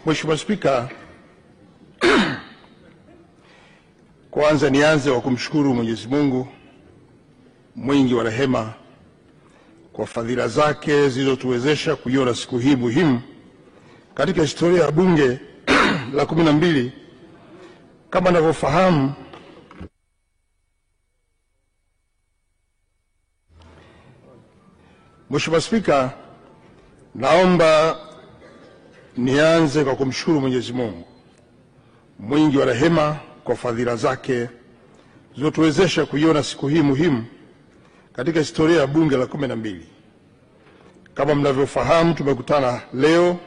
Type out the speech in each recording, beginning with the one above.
Mheshimiwa Spika, kwanza nianze kwa kumshukuru Mwenyezi Mungu mwingi wa rehema kwa fadhila zake zilizotuwezesha kuiona siku hii muhimu katika historia ya Bunge la 12. Kama ninavyofahamu, Mheshimiwa Spika, naomba nianze kwa kumshukuru Mwenyezi Mungu mwingi wa rehema kwa fadhila zake zilizotuwezesha kuiona siku hii muhimu katika historia ya Bunge la 12. Kama mnavyofahamu, tumekutana leo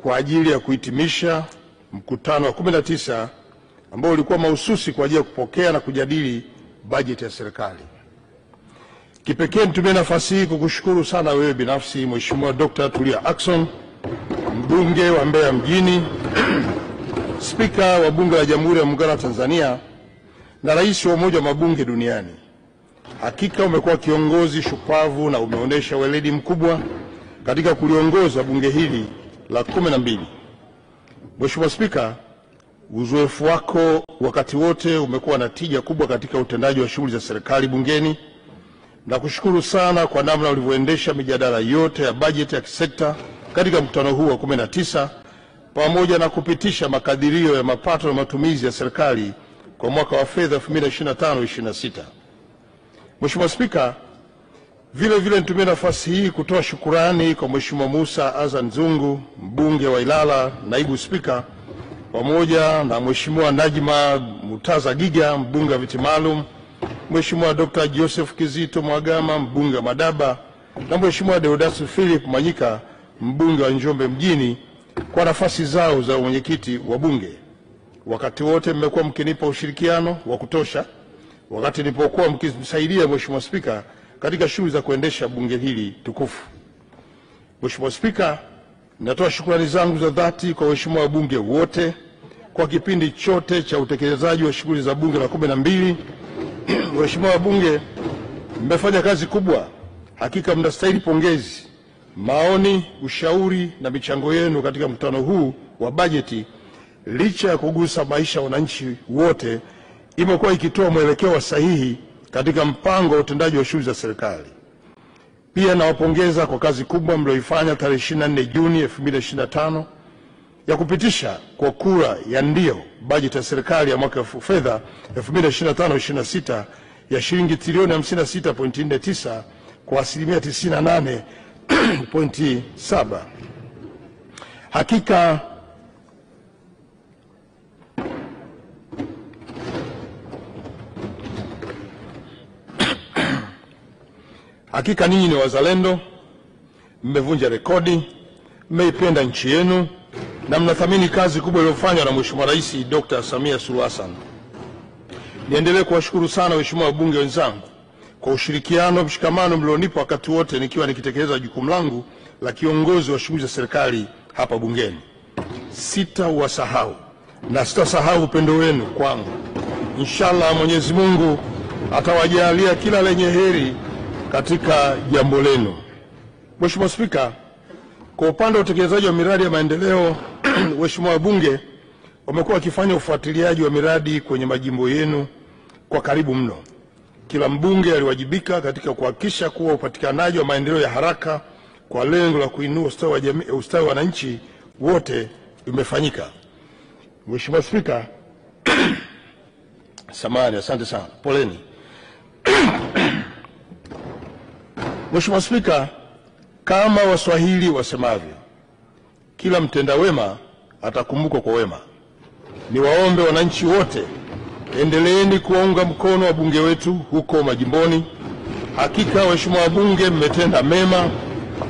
kwa ajili ya kuhitimisha mkutano wa 19 ambao ulikuwa mahususi kwa ajili ya kupokea na kujadili bajeti ya serikali. Kipekee nitumie nafasi hii kukushukuru sana wewe binafsi Mheshimiwa Dr. Tulia Ackson, mbunge wa Mbeya mjini, Spika wa Bunge la Jamhuri ya Muungano wa Tanzania na Rais wa Umoja wa Mabunge Duniani. Hakika umekuwa kiongozi shupavu na umeonyesha weledi mkubwa katika kuliongoza bunge hili la 12. Mheshimiwa Spika, uzoefu wako wakati wote umekuwa na tija kubwa katika utendaji wa shughuli za serikali bungeni, na kushukuru sana kwa namna ulivyoendesha mijadala yote ya bajeti ya kisekta katika mkutano huu wa 19 pamoja na kupitisha makadirio ya mapato na matumizi ya serikali kwa mwaka wa fedha 2025/26. Mheshimiwa Spika, vile vile nitumie nafasi hii kutoa shukurani kwa Mheshimiwa Musa Azan Zungu, mbunge wa Ilala, naibu spika, pamoja na Mheshimiwa Najma Mutaza Giga, mbunge wa viti maalum, Mheshimiwa Dr. Joseph Kizito Mwagama, mbunge wa Madaba, na Mheshimiwa Deodatus Philip Manyika, mbunge wa Njombe mjini, kwa nafasi zao za mwenyekiti wa bunge. Wakati wote mmekuwa mkinipa ushirikiano wa kutosha wakati nilipokuwa mkisaidia Mheshimiwa Spika katika shughuli za kuendesha bunge hili tukufu. Mheshimiwa Spika, ninatoa shukrani zangu za dhati kwa waheshimiwa wabunge wote kwa kipindi chote cha utekelezaji wa shughuli za bunge la 12. Waheshimiwa wabunge, mmefanya kazi kubwa. Hakika mnastahili pongezi. Maoni, ushauri na michango yenu katika mkutano huu wa bajeti, licha ya kugusa maisha ya wananchi wote, imekuwa ikitoa mwelekeo wa sahihi katika mpango wa utendaji wa shughuli za serikali. Pia nawapongeza kwa kazi kubwa mlioifanya tarehe 24 Juni 2025 ya kupitisha kwa kura ya ndio bajeti ya serikali ya mwaka wa fedha 2025/26 ya shilingi trilioni 56.49 kwa asilimia 98.7. Hakika ninyi ni wazalendo, mmevunja rekodi, mmeipenda nchi yenu na mnathamini kazi kubwa iliyofanywa na Mheshimiwa Rais Dr. Samia Suluhu Hassan. Niendelee kuwashukuru sana waheshimiwa wabunge wenzangu kwa ushirikiano, mshikamano mlionipa wakati wote nikiwa nikitekeleza jukumu langu la kiongozi wa shughuli za serikali hapa bungeni. Sitawasahau na sitasahau upendo wenu kwangu. Inshallah Mwenyezi Mungu atawajalia kila lenye heri katika jambo lenu. Mheshimiwa Spika, kwa upande wa utekelezaji wa miradi ya maendeleo, waheshimiwa wabunge wamekuwa wakifanya ufuatiliaji wa miradi kwenye majimbo yenu kwa karibu mno. Kila mbunge aliwajibika katika kuhakikisha kuwa upatikanaji wa maendeleo ya haraka kwa lengo la kuinua ustawi wa wananchi wote umefanyika. Mheshimiwa Spika, samahani, asante sana, poleni. Mheshimiwa Spika, kama Waswahili wasemavyo, kila mtenda wema atakumbukwa kwa wema. Niwaombe wananchi wote, endeleeni kuwaunga mkono wabunge wetu huko majimboni. Hakika waheshimiwa wabunge, mmetenda mema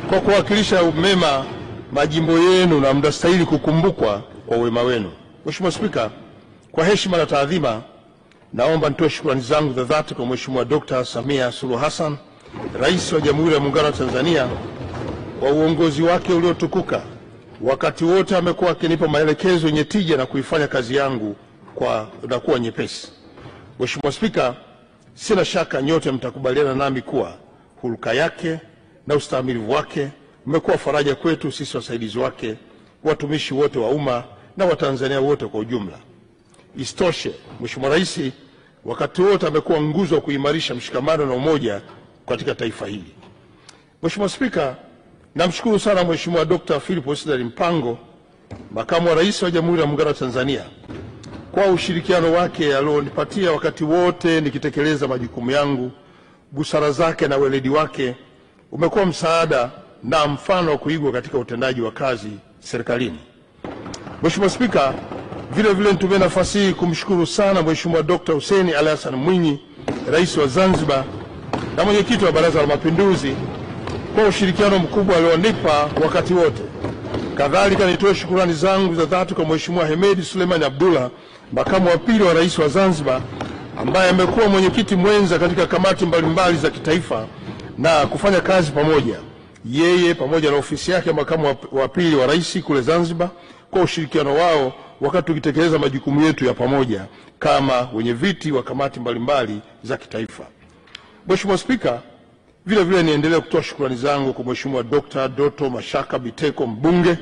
kwa kuwakilisha mema majimbo yenu na mnastahili kukumbukwa kwa wema wenu. Mheshimiwa Spika, kwa heshima na taadhima, naomba nitoe shukrani zangu za dhati kwa Mheshimiwa Dr. Samia Suluhu Hassan, Rais wa Jamhuri ya Muungano wa Tanzania, kwa uongozi wake uliotukuka. Wakati wote amekuwa akinipa maelekezo yenye tija na kuifanya kazi yangu na kuwa nyepesi. Mheshimiwa Spika, sina shaka nyote mtakubaliana nami kuwa hulka yake na ustahimilivu wake umekuwa faraja kwetu sisi wasaidizi wake watumishi wote wa umma na Watanzania wote kwa ujumla. Isitoshe, Mheshimiwa Rais wakati wote amekuwa nguzo wa kuimarisha mshikamano na umoja katika taifa hili. Mheshimiwa Spika, namshukuru sana Mheshimiwa Dr. Philip Isdor Mpango, Makamu wa Rais wa Jamhuri ya Muungano wa Tanzania, kwa ushirikiano wake alionipatia wakati wote nikitekeleza majukumu yangu. Busara zake na weledi wake umekuwa msaada na mfano wa kuigwa katika utendaji wa kazi serikalini. Mheshimiwa Spika, vile vile nitumie nafasi hii kumshukuru sana Mheshimiwa Dr. Hussein Ali Hassan Mwinyi, Rais wa Zanzibar na Mwenyekiti wa Baraza la Mapinduzi, kwa ushirikiano mkubwa alionipa wakati wote. Kadhalika nitoe shukrani zangu za dhati kwa Mheshimiwa Hemedi Suleiman Abdullah, Makamu wa Pili wa Rais wa Zanzibar, ambaye amekuwa mwenyekiti mwenza katika kamati mbalimbali za kitaifa na kufanya kazi pamoja, yeye pamoja na ofisi yake Makamu wa Pili wa Rais kule Zanzibar, kwa ushirikiano wao wakati tukitekeleza majukumu yetu ya pamoja kama wenye viti wa kamati mbalimbali za kitaifa. Mheshimiwa Spika, vile vile niendelee kutoa shukrani zangu kwa Mheshimiwa Dr. Doto Mashaka Biteko, mbunge,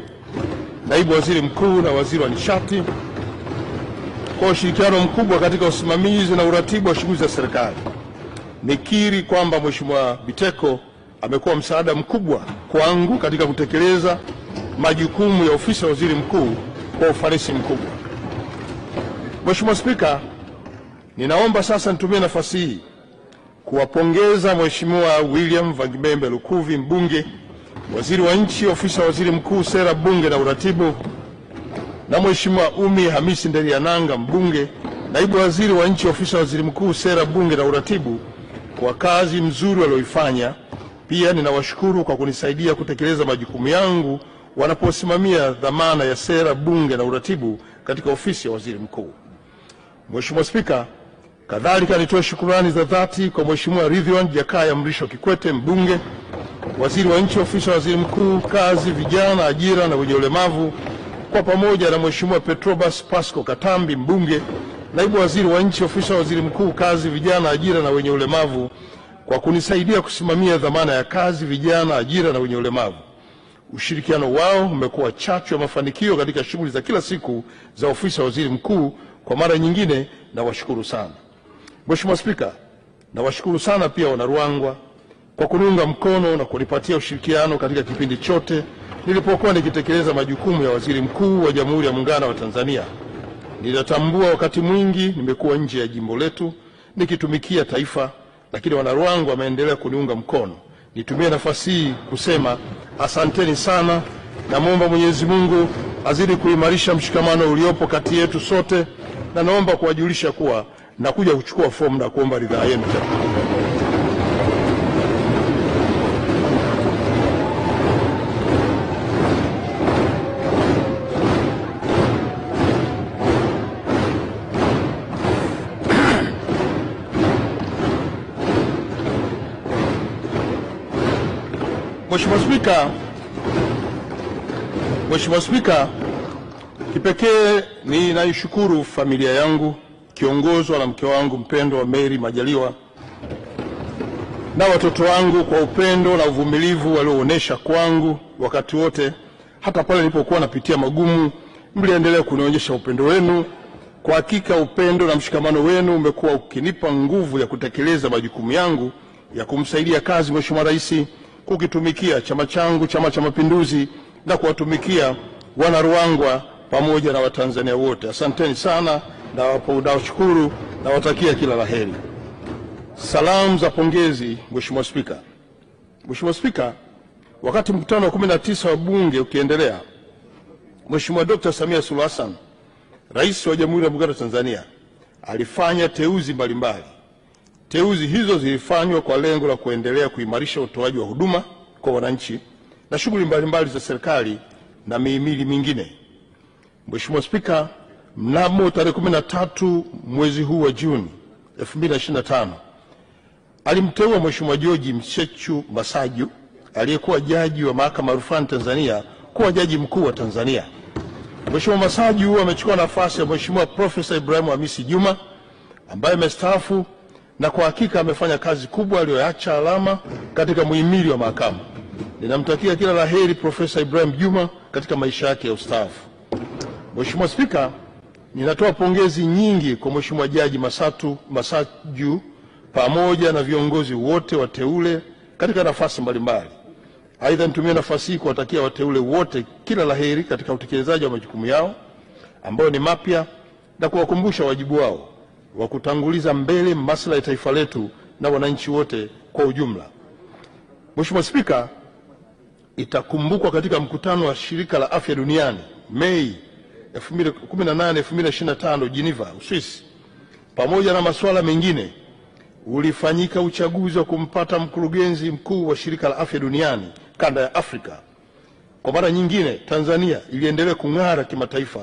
Naibu Waziri Mkuu na Waziri wa Nishati, kwa ushirikiano mkubwa katika usimamizi na uratibu wa shughuli za serikali. Nikiri kwamba Mheshimiwa Biteko amekuwa msaada mkubwa kwangu katika kutekeleza majukumu ya ofisi ya Waziri Mkuu kwa ufanisi mkubwa. Mheshimiwa Spika, ninaomba sasa nitumie nafasi hii kuwapongeza Mheshimiwa William Vangimembe Lukuvi, mbunge, Waziri wa Nchi, Ofisi ya Waziri Mkuu, Sera, Bunge na Uratibu, na Mheshimiwa Umi Hamisi Nderiananga, mbunge, Naibu Waziri wa Nchi, Ofisi ya Waziri Mkuu, Sera, Bunge na Uratibu, kwa kazi nzuri walioifanya. Pia ninawashukuru kwa kunisaidia kutekeleza majukumu yangu wanaposimamia dhamana ya Sera, Bunge na Uratibu katika Ofisi ya Waziri Mkuu. Mheshimiwa Spika, kadhalika nitoe shukrani za dhati kwa Mheshimiwa Ridhiwan Jakaya Mrisho Kikwete, mbunge, Waziri wa Nchi, Ofisi ya Waziri Mkuu, Kazi, Vijana, Ajira na Wenye Ulemavu, kwa pamoja na Mheshimiwa Petrobas Pasco Katambi, mbunge, Naibu Waziri wa Nchi, Ofisi ya Waziri Mkuu, Kazi, Vijana, Ajira na Wenye Ulemavu, kwa kunisaidia kusimamia dhamana ya Kazi, Vijana, Ajira na Wenye Ulemavu. Ushirikiano wao umekuwa chachu ya mafanikio katika shughuli za kila siku za Ofisi ya Waziri Mkuu. Kwa mara nyingine nawashukuru sana. Mheshimiwa Spika, nawashukuru sana pia Wanaruangwa kwa kuniunga mkono na kunipatia ushirikiano katika kipindi chote nilipokuwa nikitekeleza majukumu ya Waziri Mkuu wa Jamhuri ya Muungano wa Tanzania. Ninatambua wakati mwingi nimekuwa nje ya jimbo letu nikitumikia taifa, lakini Wanaruangwa wameendelea kuniunga mkono. Nitumie nafasi hii kusema asanteni sana, na muomba Mwenyezi Mungu azidi kuimarisha mshikamano uliopo kati yetu sote, na naomba kuwajulisha kuwa nakuja kuchukua fomu na kuomba ridhaa yenu. Mheshimiwa Spika, kipekee ninaishukuru familia yangu kiongozwa na mke wangu mpendwa Mary Majaliwa na watoto wangu kwa upendo na uvumilivu walioonesha kwangu wakati wote. Hata pale nilipokuwa napitia magumu, mliendelea kunionyesha upendo wenu. Kwa hakika upendo na mshikamano wenu umekuwa ukinipa nguvu ya kutekeleza majukumu yangu ya kumsaidia kazi Mheshimiwa Rais, kukitumikia chama changu, Chama cha Mapinduzi, na kuwatumikia Wanaruangwa pamoja na Watanzania wote. Asanteni sana na nawashukuru na watakia kila laheri. Salamu za pongezi. Mheshimiwa Spika. Mheshimiwa Spika, wakati mkutano wa 19 wa Bunge ukiendelea, Mheshimiwa Dr. Samia Suluhu Hassan, Rais wa Jamhuri ya Muungano wa Tanzania, alifanya teuzi mbalimbali. Teuzi hizo zilifanywa kwa lengo la kuendelea kuimarisha utoaji wa huduma kwa wananchi na shughuli mbalimbali za serikali na mihimili mingine. Mheshimiwa Spika, mnamo tarehe 13 mwezi huu wa Juni 2025 alimteua Mheshimiwa George Mchechu Masaju, aliyekuwa jaji wa Mahakama ya Rufani Tanzania, kuwa jaji mkuu wa Tanzania. Mheshimiwa Masaju amechukua nafasi ya Mheshimiwa Profesa Ibrahim Hamisi Juma ambaye amestaafu, na kwa hakika amefanya kazi kubwa aliyoacha alama katika muhimili wa mahakama. ninamtakia kila laheri Profesa Ibrahim Juma katika maisha yake ya ustaafu. Mheshimiwa Spika, ninatoa pongezi nyingi kwa Mheshimiwa Jaji Masaju pamoja na viongozi wote wateule katika nafasi mbalimbali. Aidha, nitumie nafasi hii kuwatakia wateule wote kila laheri katika utekelezaji wa majukumu yao ambayo ni mapya na kuwakumbusha wajibu wao wa kutanguliza mbele maslahi ya taifa letu na wananchi wote kwa ujumla. Mheshimiwa Spika, itakumbukwa katika mkutano wa Shirika la Afya Duniani Mei 18, 2025 Geneva, Uswisi, pamoja na masuala mengine, ulifanyika uchaguzi wa kumpata mkurugenzi mkuu wa Shirika la Afya Duniani kanda ya Afrika. Kwa mara nyingine, Tanzania iliendelea kung'ara kimataifa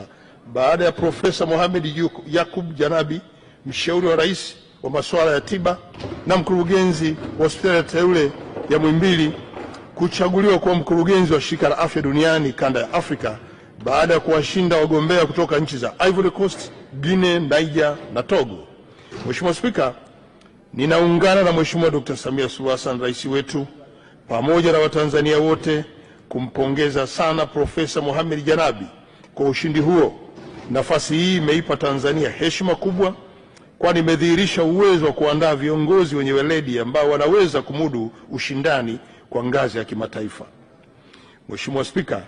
baada ya Profesa Mohamed Yakub Janabi, mshauri wa rais wa masuala ya tiba na mkurugenzi wa hospitali ya teule ya Muhimbili, kuchaguliwa kuwa mkurugenzi wa Shirika la Afya Duniani kanda ya Afrika baada ya kuwashinda wagombea kutoka nchi za Ivory Coast, Guinea, Niger na Togo. Mheshimiwa Spika, ninaungana na Mheshimiwa Dr. Samia Suluhu Hassan, rais wetu, pamoja na Watanzania wote kumpongeza sana Profesa Mohamed Janabi kwa ushindi huo. Nafasi hii imeipa Tanzania heshima kubwa, kwani imedhihirisha uwezo wa kuandaa viongozi wenye weledi ambao wanaweza kumudu ushindani kwa ngazi ya kimataifa. Mheshimiwa Spika,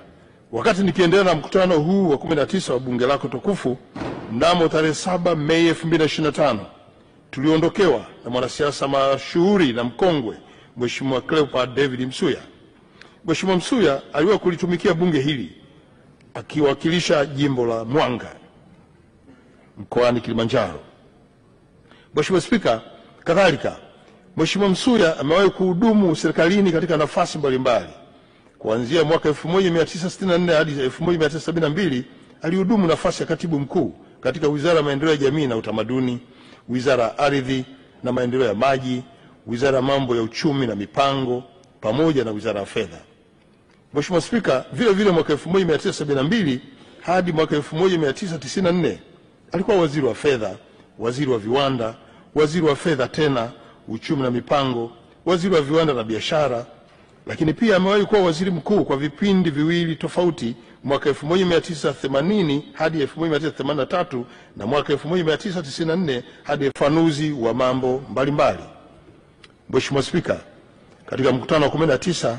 wakati nikiendelea na mkutano huu wa 19 wa bunge lako tukufu mnamo tarehe 7 Mei 2025, tuliondokewa na mwanasiasa mashuhuri na mkongwe Mheshimiwa Cleopa David Msuya. Mheshimiwa Msuya aliwahi kulitumikia bunge hili akiwakilisha jimbo la Mwanga mkoani Kilimanjaro. Mheshimiwa Spika, kadhalika Mheshimiwa Msuya amewahi kuhudumu serikalini katika nafasi mbalimbali. Kuanzia mwaka 1964 hadi 1972 alihudumu nafasi ya katibu mkuu katika Wizara ya Maendeleo ya Jamii na Utamaduni, Wizara ya Ardhi na Maendeleo ya Maji, Wizara ya Mambo ya Uchumi na Mipango, pamoja na Wizara ya Fedha. Mheshimiwa Spika, vile vile mwaka 1972 hadi mwaka 1994 alikuwa waziri wa fedha, waziri wa viwanda, waziri wa fedha tena, uchumi na mipango, waziri wa viwanda na biashara, lakini pia amewahi kuwa waziri mkuu kwa vipindi viwili tofauti, mwaka 1980 hadi 1983 na mwaka 1994 hadi ufafanuzi wa mambo mbalimbali. Mheshimiwa Spika, katika mkutano wa 19,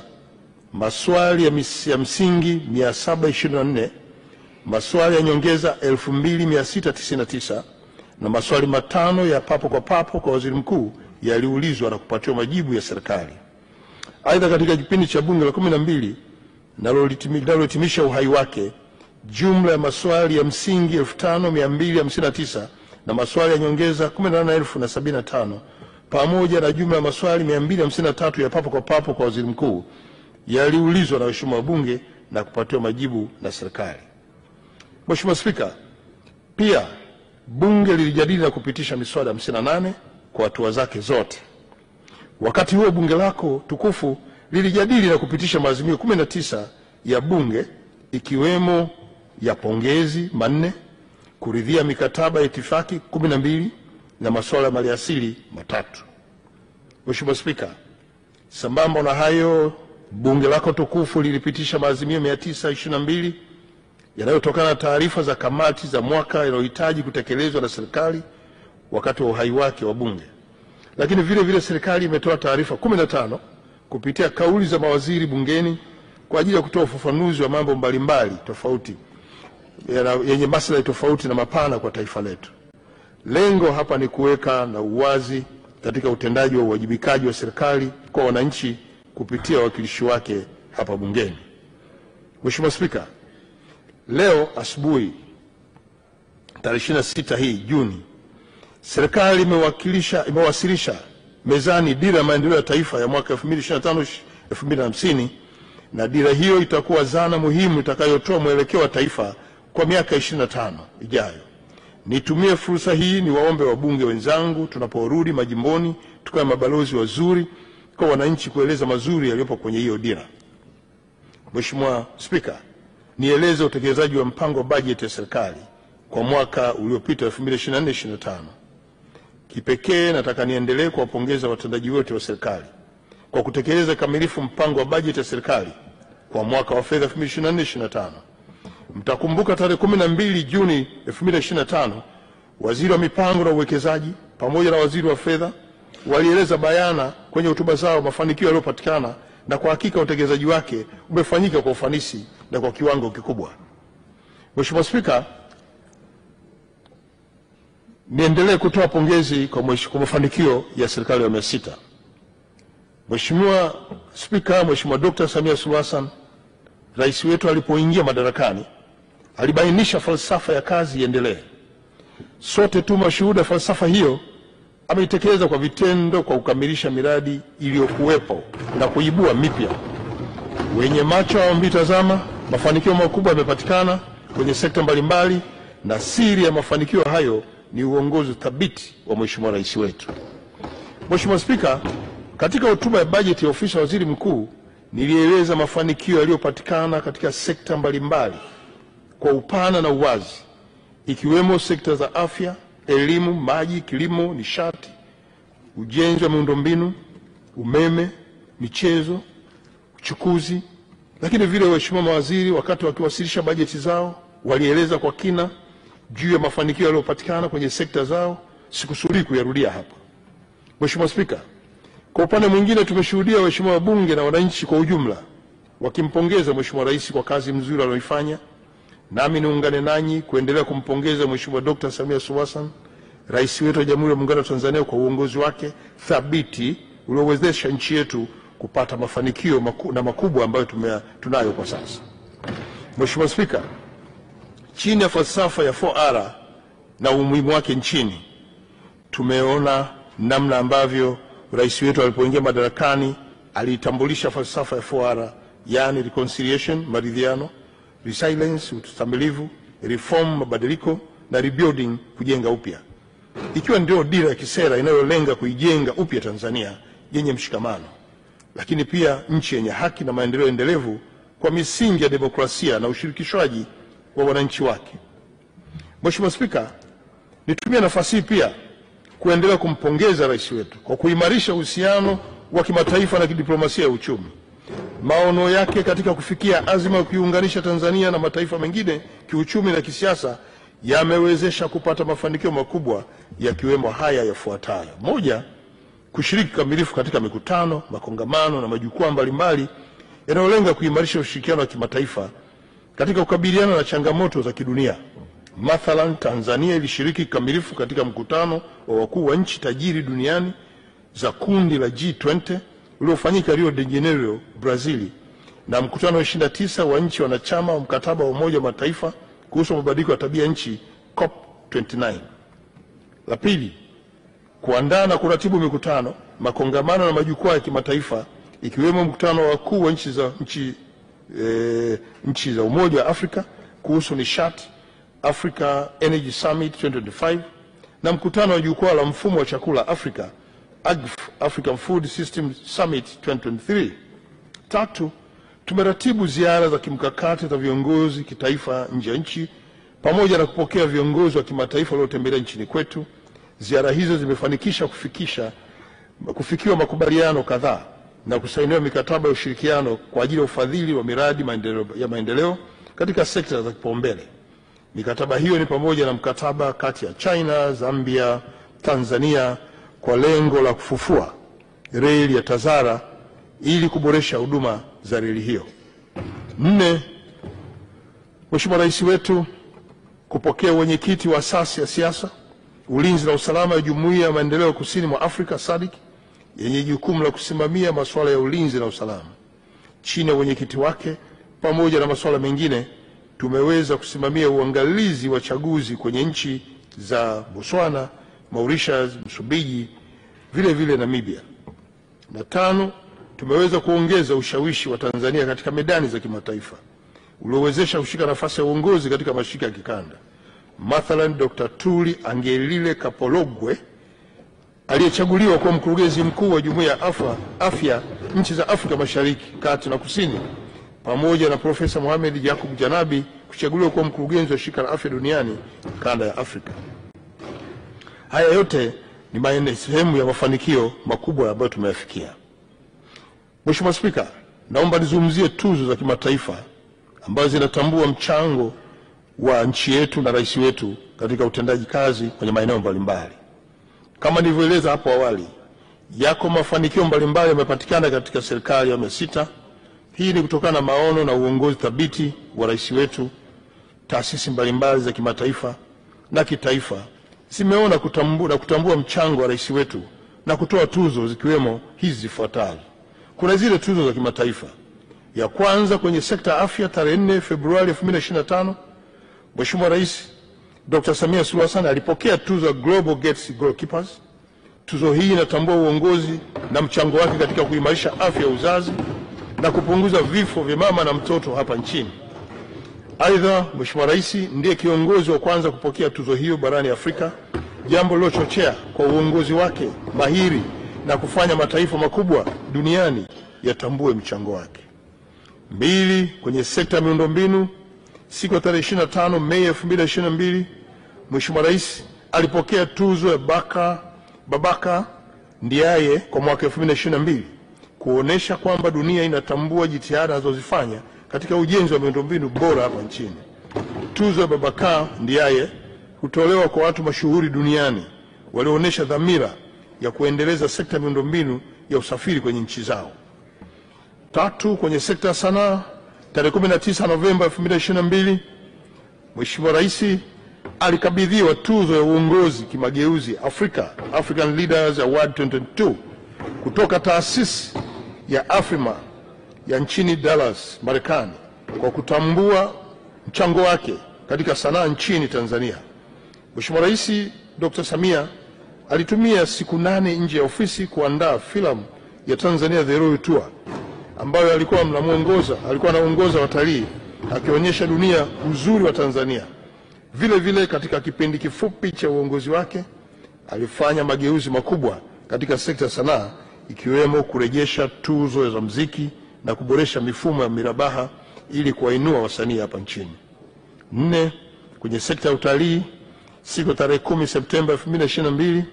maswali ya msingi 724, maswali ya nyongeza 2699 na maswali matano ya papo kwa papo kwa waziri mkuu yaliulizwa na kupatiwa majibu ya serikali. Aidha, katika kipindi cha bunge la 12 nalohitimisha uhai wake, jumla ya maswali ya msingi 5259 na maswali ya nyongeza 18075 pamoja na jumla ya maswali 253 ya papo kwa papo kwa waziri mkuu yaliulizwa na waheshimiwa wabunge na kupatiwa majibu na serikali. Mheshimiwa Spika, pia bunge lilijadili na kupitisha miswada 58 kwa hatua zake zote. Wakati huo bunge lako tukufu lilijadili na kupitisha maazimio 19 ya bunge, ikiwemo ya pongezi 4, kuridhia mikataba ya itifaki 12 na masuala ya maliasili 3. Mheshimiwa Spika, sambamba na hayo, bunge lako tukufu lilipitisha maazimio 922 yanayotokana na taarifa za kamati za mwaka yanayohitaji kutekelezwa na serikali wakati wa uhai wake wa bunge. Lakini vile vile serikali imetoa taarifa 15 kupitia kauli za mawaziri bungeni kwa ajili ya kutoa ufafanuzi wa mambo mbalimbali tofauti yenye maslahi tofauti na mapana kwa taifa letu. Lengo hapa ni kuweka na uwazi katika utendaji wa uwajibikaji wa serikali kwa wananchi kupitia wawakilishi wake hapa bungeni. Mheshimiwa Spika, leo asubuhi tarehe 26 hii Juni, serikali imewasilisha mezani dira ya maendeleo ya taifa ya mwaka 2025-2050, na dira hiyo itakuwa zana muhimu itakayotoa mwelekeo wa taifa kwa miaka 25 ijayo. Nitumie fursa hii niwaombe wabunge wenzangu, tunaporudi majimboni tukawe mabalozi wazuri kwa wananchi kueleza mazuri yaliyopo kwenye hiyo dira. Mheshimiwa Spika, nieleze utekelezaji wa mpango wa bajeti ya serikali kwa mwaka uliopita 2024-2025. Kipekee nataka niendelee kuwapongeza watendaji wote wa serikali kwa kutekeleza kamilifu mpango wa bajeti ya serikali kwa mwaka wa fedha 2024/25. Mtakumbuka tarehe 12 Juni 2025, Waziri wa Mipango na Uwekezaji pamoja na Waziri wa Fedha walieleza bayana kwenye hotuba zao mafanikio yaliyopatikana, na kwa hakika utekelezaji wake umefanyika kwa ufanisi na kwa kiwango kikubwa. Mheshimiwa Spika, niendelee kutoa pongezi kwa mafanikio ya serikali ya awamu ya 6. Mheshimiwa Spika, Mheshimiwa Dr. Samia Suluhu Hassan, rais wetu, alipoingia madarakani alibainisha falsafa ya kazi iendelee. Sote tu mashuhuda falsafa hiyo ameitekeleza kwa vitendo, kwa kukamilisha miradi iliyokuwepo na kuibua mipya. Wenye macho hawambitazama, mafanikio makubwa yamepatikana kwenye sekta mbalimbali, na siri ya mafanikio hayo ni uongozi thabiti wa Mheshimiwa rais wetu. Mheshimiwa Spika, katika hotuba ya bajeti ya ofisi ya Waziri Mkuu nilieleza mafanikio yaliyopatikana katika sekta mbalimbali kwa upana na uwazi, ikiwemo sekta za afya, elimu, maji, kilimo, nishati, ujenzi wa miundombinu, umeme, michezo, uchukuzi. Lakini vile waheshimiwa mawaziri wakati wakiwasilisha bajeti zao walieleza kwa kina juu ya mafanikio yaliyopatikana kwenye sekta zao. Sikusudi kuyarudia hapa. Mheshimiwa Spika, kwa upande mwingine tumeshuhudia waheshimiwa wabunge na wananchi kwa ujumla wakimpongeza Mheshimiwa rais kwa kazi mzuri aliyoifanya. Nami niungane nanyi kuendelea kumpongeza Mheshimiwa Dr. Samia Suluhu Hassan, rais wetu wa Jamhuri ya Muungano wa Tanzania, kwa uongozi wake thabiti uliowezesha nchi yetu kupata mafanikio makubwa ambayo tunayo kwa sasa. Mheshimiwa Spika, chini ya falsafa ya 4R na umuhimu wake nchini, tumeona namna ambavyo rais wetu alipoingia madarakani alitambulisha falsafa ya 4R, yani reconciliation, maridhiano; resilience, ustahimilivu; reform, mabadiliko; na rebuilding, kujenga upya, ikiwa ndio dira ya kisera inayolenga kuijenga upya Tanzania yenye mshikamano, lakini pia nchi yenye haki na maendeleo endelevu kwa misingi ya demokrasia na ushirikishwaji wa wananchi wake. Mheshimiwa Spika, nitumie nafasi hii pia kuendelea kumpongeza rais wetu kwa kuimarisha uhusiano wa kimataifa na kidiplomasia ya uchumi. Maono yake katika kufikia azma ya kuiunganisha Tanzania na mataifa mengine kiuchumi na kisiasa yamewezesha kupata mafanikio makubwa, yakiwemo haya yafuatayo: moja, kushiriki kikamilifu katika mikutano, makongamano na majukwaa mbalimbali yanayolenga kuimarisha ushirikiano wa kimataifa katika kukabiliana na changamoto za kidunia. Mathalan, Tanzania ilishiriki kikamilifu katika mkutano wa wakuu wa nchi tajiri duniani za kundi la G20 uliofanyika Rio de Janeiro, Brazil, na mkutano wa 29 wa nchi wanachama wa mkataba wa Umoja wa Mataifa kuhusu mabadiliko ya tabia nchi, COP29. La pili, kuandaa na kuratibu mikutano, makongamano na majukwaa ya kimataifa, ikiwemo mkutano wa wakuu wa nchi za Umoja wa Afrika kuhusu nishati, Africa Energy Summit 2025, na mkutano wa jukwaa la mfumo wa chakula Afrika, African Food System Summit 2023. Tatu, tumeratibu ziara za kimkakati za viongozi kitaifa nje ya nchi pamoja na kupokea viongozi wa kimataifa waliotembelea nchini kwetu. Ziara hizo zimefanikisha kufikiwa makubaliano kadhaa na kusainiwa mikataba ya ushirikiano kwa ajili ya ufadhili wa miradi ya maendeleo katika sekta za kipaumbele. Mikataba hiyo ni pamoja na mkataba kati ya China, Zambia, Tanzania kwa lengo la kufufua reli ya Tazara ili kuboresha huduma za reli hiyo. Nne, Mheshimiwa rais wetu kupokea wenyekiti wa asasi ya siasa, ulinzi na usalama ya Jumuiya ya Maendeleo Kusini mwa Afrika SADC yenye jukumu la kusimamia masuala ya ulinzi na usalama. Chini ya wenyekiti wake pamoja na masuala mengine, tumeweza kusimamia uangalizi wa chaguzi kwenye nchi za Botswana, Mauritius, Msumbiji, vile vile Namibia. Na tano, tumeweza kuongeza ushawishi wa Tanzania katika medani za kimataifa uliowezesha kushika nafasi ya uongozi katika mashirika ya kikanda. Mathalan, Dr. Tuli Angelile Kapologwe aliyechaguliwa kuwa mkurugenzi mkuu wa Jumuiya ya Afya nchi za Afrika Mashariki, Kati na Kusini, pamoja na Profesa Mohamed Yakub Janabi kuchaguliwa kuwa mkurugenzi wa Shirika la Afya Duniani kanda ya Afrika. Haya yote ni sehemu ya mafanikio makubwa ambayo tumeyafikia. Mheshimiwa Spika, naomba nizungumzie tuzo za kimataifa ambazo zinatambua mchango wa nchi yetu na rais wetu katika utendaji kazi kwenye maeneo mbalimbali. Kama nilivyoeleza hapo awali, yako mafanikio mbalimbali yamepatikana katika serikali ya awamu ya sita. Hii ni kutokana na maono na uongozi thabiti wa rais wetu. Taasisi mbalimbali za kimataifa na kitaifa zimeona kutambua mchango wa rais wetu na kutoa tuzo zikiwemo hizi zifuatazo. Kuna zile tuzo za kimataifa. Ya kwanza kwenye sekta ya afya, tarehe 4 Februari 2025, Mheshimiwa Rais Dr. Samia Suluhu Hassan alipokea tuzo ya Global Gates Goalkeepers. Tuzo hii inatambua uongozi na mchango wake katika kuimarisha afya ya uzazi na kupunguza vifo vya mama na mtoto hapa nchini. Aidha, Mheshimiwa Rais ndiye kiongozi wa kwanza kupokea tuzo hiyo barani Afrika, jambo lilochochea kwa uongozi wake mahiri na kufanya mataifa makubwa duniani yatambue mchango wake. 2, kwenye sekta ya miundombinu, siku ya tarehe 25 Mei 2022, Mheshimiwa Rais alipokea tuzo ya Babaka Ndiaye kwa mwaka 2022 kuonesha kwamba dunia inatambua jitihada anazozifanya katika ujenzi wa miundombinu bora hapa nchini. Tuzo ya Babaka Ndiaye hutolewa kwa watu mashuhuri duniani walioonyesha dhamira ya kuendeleza sekta ya miundombinu ya usafiri kwenye nchi zao. 3, kwenye sekta ya sanaa, tarehe 19 Novemba 2022, Mheshimiwa Rais alikabidhiwa tuzo ya uongozi kimageuzi African Leaders Award 2022 kutoka taasisi ya Afrima ya nchini Dallas, Marekani, kwa kutambua mchango wake katika sanaa nchini Tanzania. Mheshimiwa Rais Dr. Samia alitumia siku 8 nje ya ofisi kuandaa filamu ya Tanzania The Royal Tour ambayo alikuwa anaongoza watalii akionyesha dunia uzuri wa Tanzania. Vile vile katika kipindi kifupi cha uongozi wake alifanya mageuzi makubwa katika sekta sanaa, ikiwemo kurejesha tuzo za muziki na kuboresha mifumo ya mirabaha ili kuwainua wasanii hapa nchini. 4, kwenye sekta ya utalii, siku tarehe 10 Septemba 2022,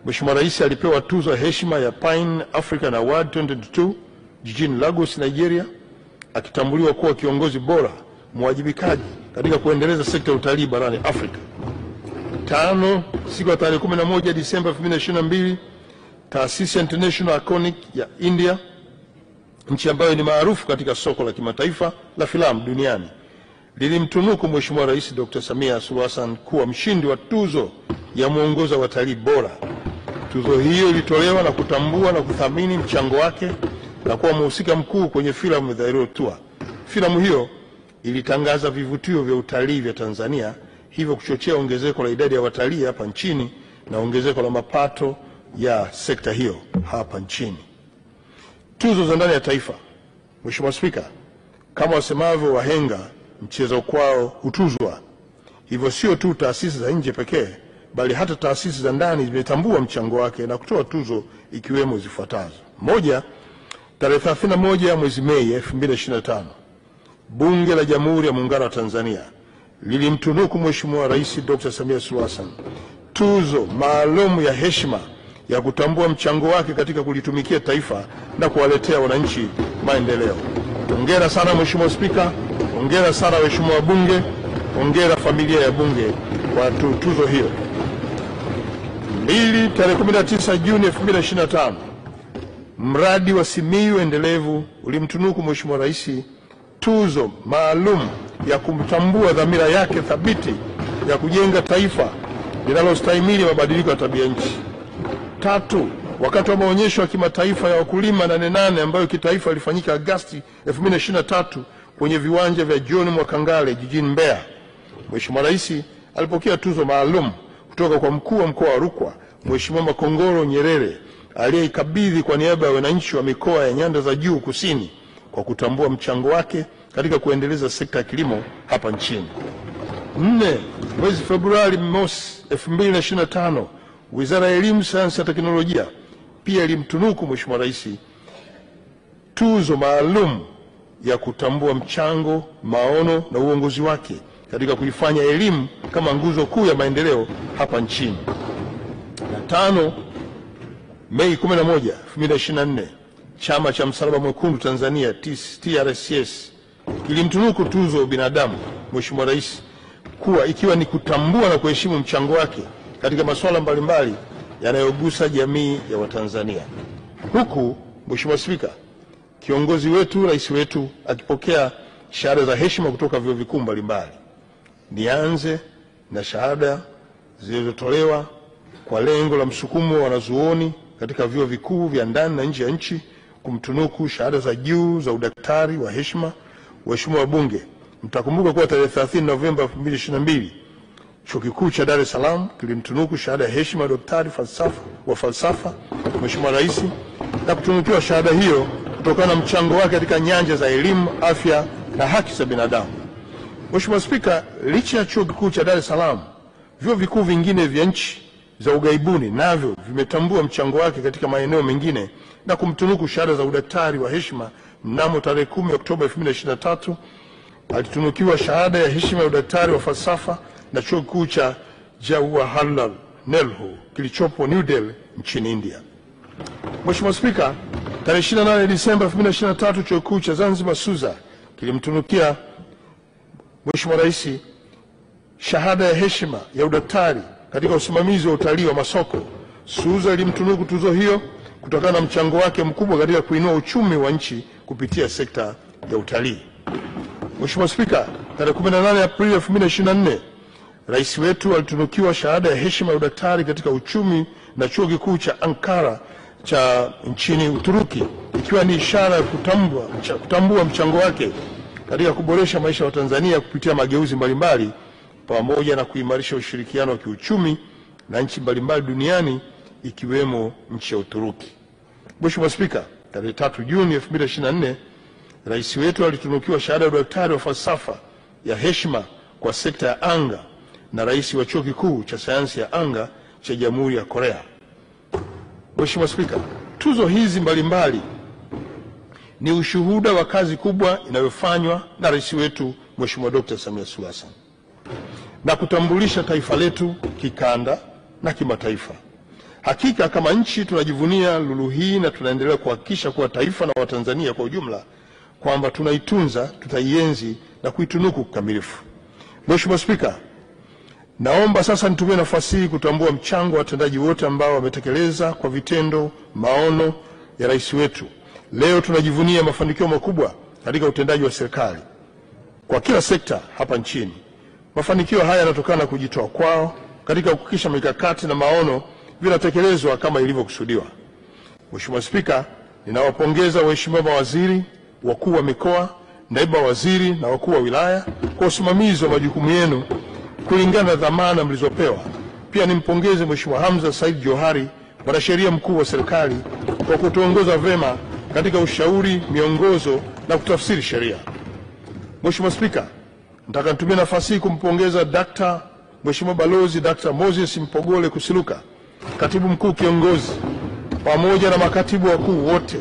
Mheshimiwa Rais alipewa tuzo ya heshima ya Pine African Award 2022 jijini Lagos, Nigeria, akitambuliwa kuwa kiongozi bora mwajibikaji katika kuendeleza sekta ya utalii barani Afrika. 5, siku ya tarehe 11 Disemba 2022, taasisi ya International Iconic ya India, nchi ambayo ni maarufu katika soko la kimataifa la filamu duniani, lilimtunuku Mheshimiwa Rais Dr. Samia Suluhu Hassan kuwa mshindi wa tuzo ya mwongoza watalii bora. Tuzo hiyo ilitolewa na kutambua na kuthamini mchango wake na kuwa mhusika mkuu kwenye filamu The Royal Tour. Filamu hiyo ilitangaza vivutio vya utalii vya Tanzania, hivyo kuchochea ongezeko la idadi ya watalii hapa nchini na ongezeko la mapato ya sekta hiyo hapa nchini. Tuzo za ndani ya taifa. Mheshimiwa Spika, kama wasemavyo wahenga, mcheza kwao hutuzwa. Hivyo sio tu taasisi za nje pekee, bali hata taasisi za ndani zimetambua mchango wake na kutoa tuzo ikiwemo zifuatazo. 1, tarehe 31 mwezi Mei 2025, Bunge la Jamhuri ya Muungano wa Tanzania lilimtunuku Mheshimiwa Rais Dr. Samia Suluhu Hassan tuzo maalum ya heshima ya kutambua mchango wake katika kulitumikia taifa na kuwaletea wananchi maendeleo. Hongera sana Mheshimiwa Spika, hongera sana waheshimiwa wabunge, hongera familia ya bunge kwa tuzo hiyo. 2, tarehe 19 Juni 2025, mradi wa Simiyu endelevu ulimtunuku Mheshimiwa Rais tuzo maalum ya kumtambua dhamira yake thabiti ya kujenga taifa linalostahimili mabadiliko ya tabia nchi. 3, wakati wa maonyesho ya kimataifa ya wakulima 8 ambayo kitaifa ilifanyika Agosti 2023 kwenye viwanja vya John Mwakangale jijini Mbeya, Mheshimiwa Rais alipokea tuzo maalum kutoka kwa mkuu wa mkoa wa Rukwa Mheshimiwa Makongoro Nyerere, aliyeikabidhi kwa niaba ya wananchi wa mikoa ya Nyanda za Juu Kusini kwa kutambua mchango wake katika kuendeleza sekta ya kilimo hapa nchini. 4, mwezi Februari 2025, Wizara ya Elimu, Sayansi na Teknolojia pia ilimtunuku Mheshimiwa Rais tuzo maalum ya kutambua mchango, maono na uongozi wake katika kuifanya elimu kama nguzo kuu ya maendeleo hapa nchini. Na 5, Mei 11, 2024, Chama cha Msalaba Mwekundu Tanzania TRCS kilimtunuku tuzo binadamu Mheshimiwa Rais ikiwa ni kutambua na kuheshimu mchango wake katika masuala mbalimbali yanayogusa jamii ya Watanzania. Huku Mheshimiwa Spika, kiongozi wetu, rais wetu akipokea shahada za heshima kutoka vyuo vikuu mbalimbali. Nianze na shahada zilizotolewa kwa lengo la msukumo wa wanazuoni katika vyuo vikuu vya ndani na nje ya nchi kumtunuku shahada za juu za udaktari wa heshima. Waheshimiwa wabunge, mtakumbuka kuwa tarehe 30 Novemba 2022 Chuo Kikuu cha Dar es Salaam kilimtunuku shahada ya heshima ya daktari wa falsafa Mheshimiwa Rais, na kutunukiwa shahada hiyo kutokana na mchango wake katika nyanja za elimu, afya na haki za binadamu. Mheshimiwa Spika, licha ya Chuo Kikuu cha Dar es Salaam, vyuo vikuu vingine vya nchi za ughaibuni navyo vimetambua mchango wake katika maeneo mengine na kumtunuku shahada za udaktari wa heshima. Mnamo tarehe 10 Oktoba 2023 alitunukiwa shahada ya heshima ya udaktari wa falsafa na Chuo Kikuu cha Jawaharlal Nehru kilichopo New Delhi nchini India. Mheshimiwa Spika, tarehe 28 Disemba 2023 Chuo Kikuu cha Zanzibar SUZA kilimtunukia Mheshimiwa Rais shahada ya heshima ya udaktari katika usimamizi wa utalii wa masoko. SUZA ilimtunuku tuzo hiyo kutokana na mchango wake mkubwa katika kuinua uchumi wa nchi kupitia sekta ya utalii. Mheshimiwa Spika, tarehe 18 Aprili 2024 rais wetu alitunukiwa shahada ya heshima ya udaktari katika uchumi na Chuo Kikuu cha Ankara cha nchini Uturuki, ikiwa ni ishara ya kutambua mchango wake katika kuboresha maisha ya Tanzania kupitia mageuzi mbalimbali pamoja na kuimarisha ushirikiano wa kiuchumi na nchi mbalimbali duniani ikiwemo nchi ya Uturuki. Mheshimiwa Spika, tarehe 3 Juni 2024 rais wetu alitunukiwa shahada ya udaktari wa falsafa ya heshima kwa sekta ya anga na rais wa Chuo Kikuu cha Sayansi ya Anga cha Jamhuri ya Korea. Mheshimiwa Spika, tuzo hizi mbalimbali ni ushuhuda wa kazi kubwa inayofanywa na rais wetu Mheshimiwa Dr. Samia Suluhu Hassan na kutambulisha taifa letu kikanda na kimataifa. Hakika kama nchi tunajivunia lulu hii na tunaendelea kuhakikisha kuwa taifa na Watanzania kwa ujumla kwamba tunaitunza, tutaienzi na kuitunuku kikamilifu. Mheshimiwa Spika, naomba sasa nitumie nafasi hii kutambua mchango wa watendaji wote ambao wametekeleza kwa vitendo maono ya rais wetu. Leo tunajivunia mafanikio makubwa katika utendaji wa serikali kwa kila sekta hapa nchini. Mafanikio haya yanatokana na kujitoa kwao katika kuhakikisha mikakati na maono vinatekelezwa kama ilivyokusudiwa. Mheshimiwa Spika, ninawapongeza waheshimiwa mawaziri, wakuu wa mikoa, naibu waziri na wakuu wa wilaya kwa usimamizi wa majukumu yenu kulingana na dhamana mlizopewa. Pia nimpongeze Mheshimiwa Hamza Said Johari, mwanasheria mkuu wa serikali, kwa kutuongoza vema katika ushauri, miongozo na kutafsiri sheria. Mheshimiwa Spika, nataka nitumie nafasi hii kumpongeza Mheshimiwa Balozi Dr. Moses Mpogole Kusiluka, katibu mkuu kiongozi, pamoja na makatibu wakuu wote,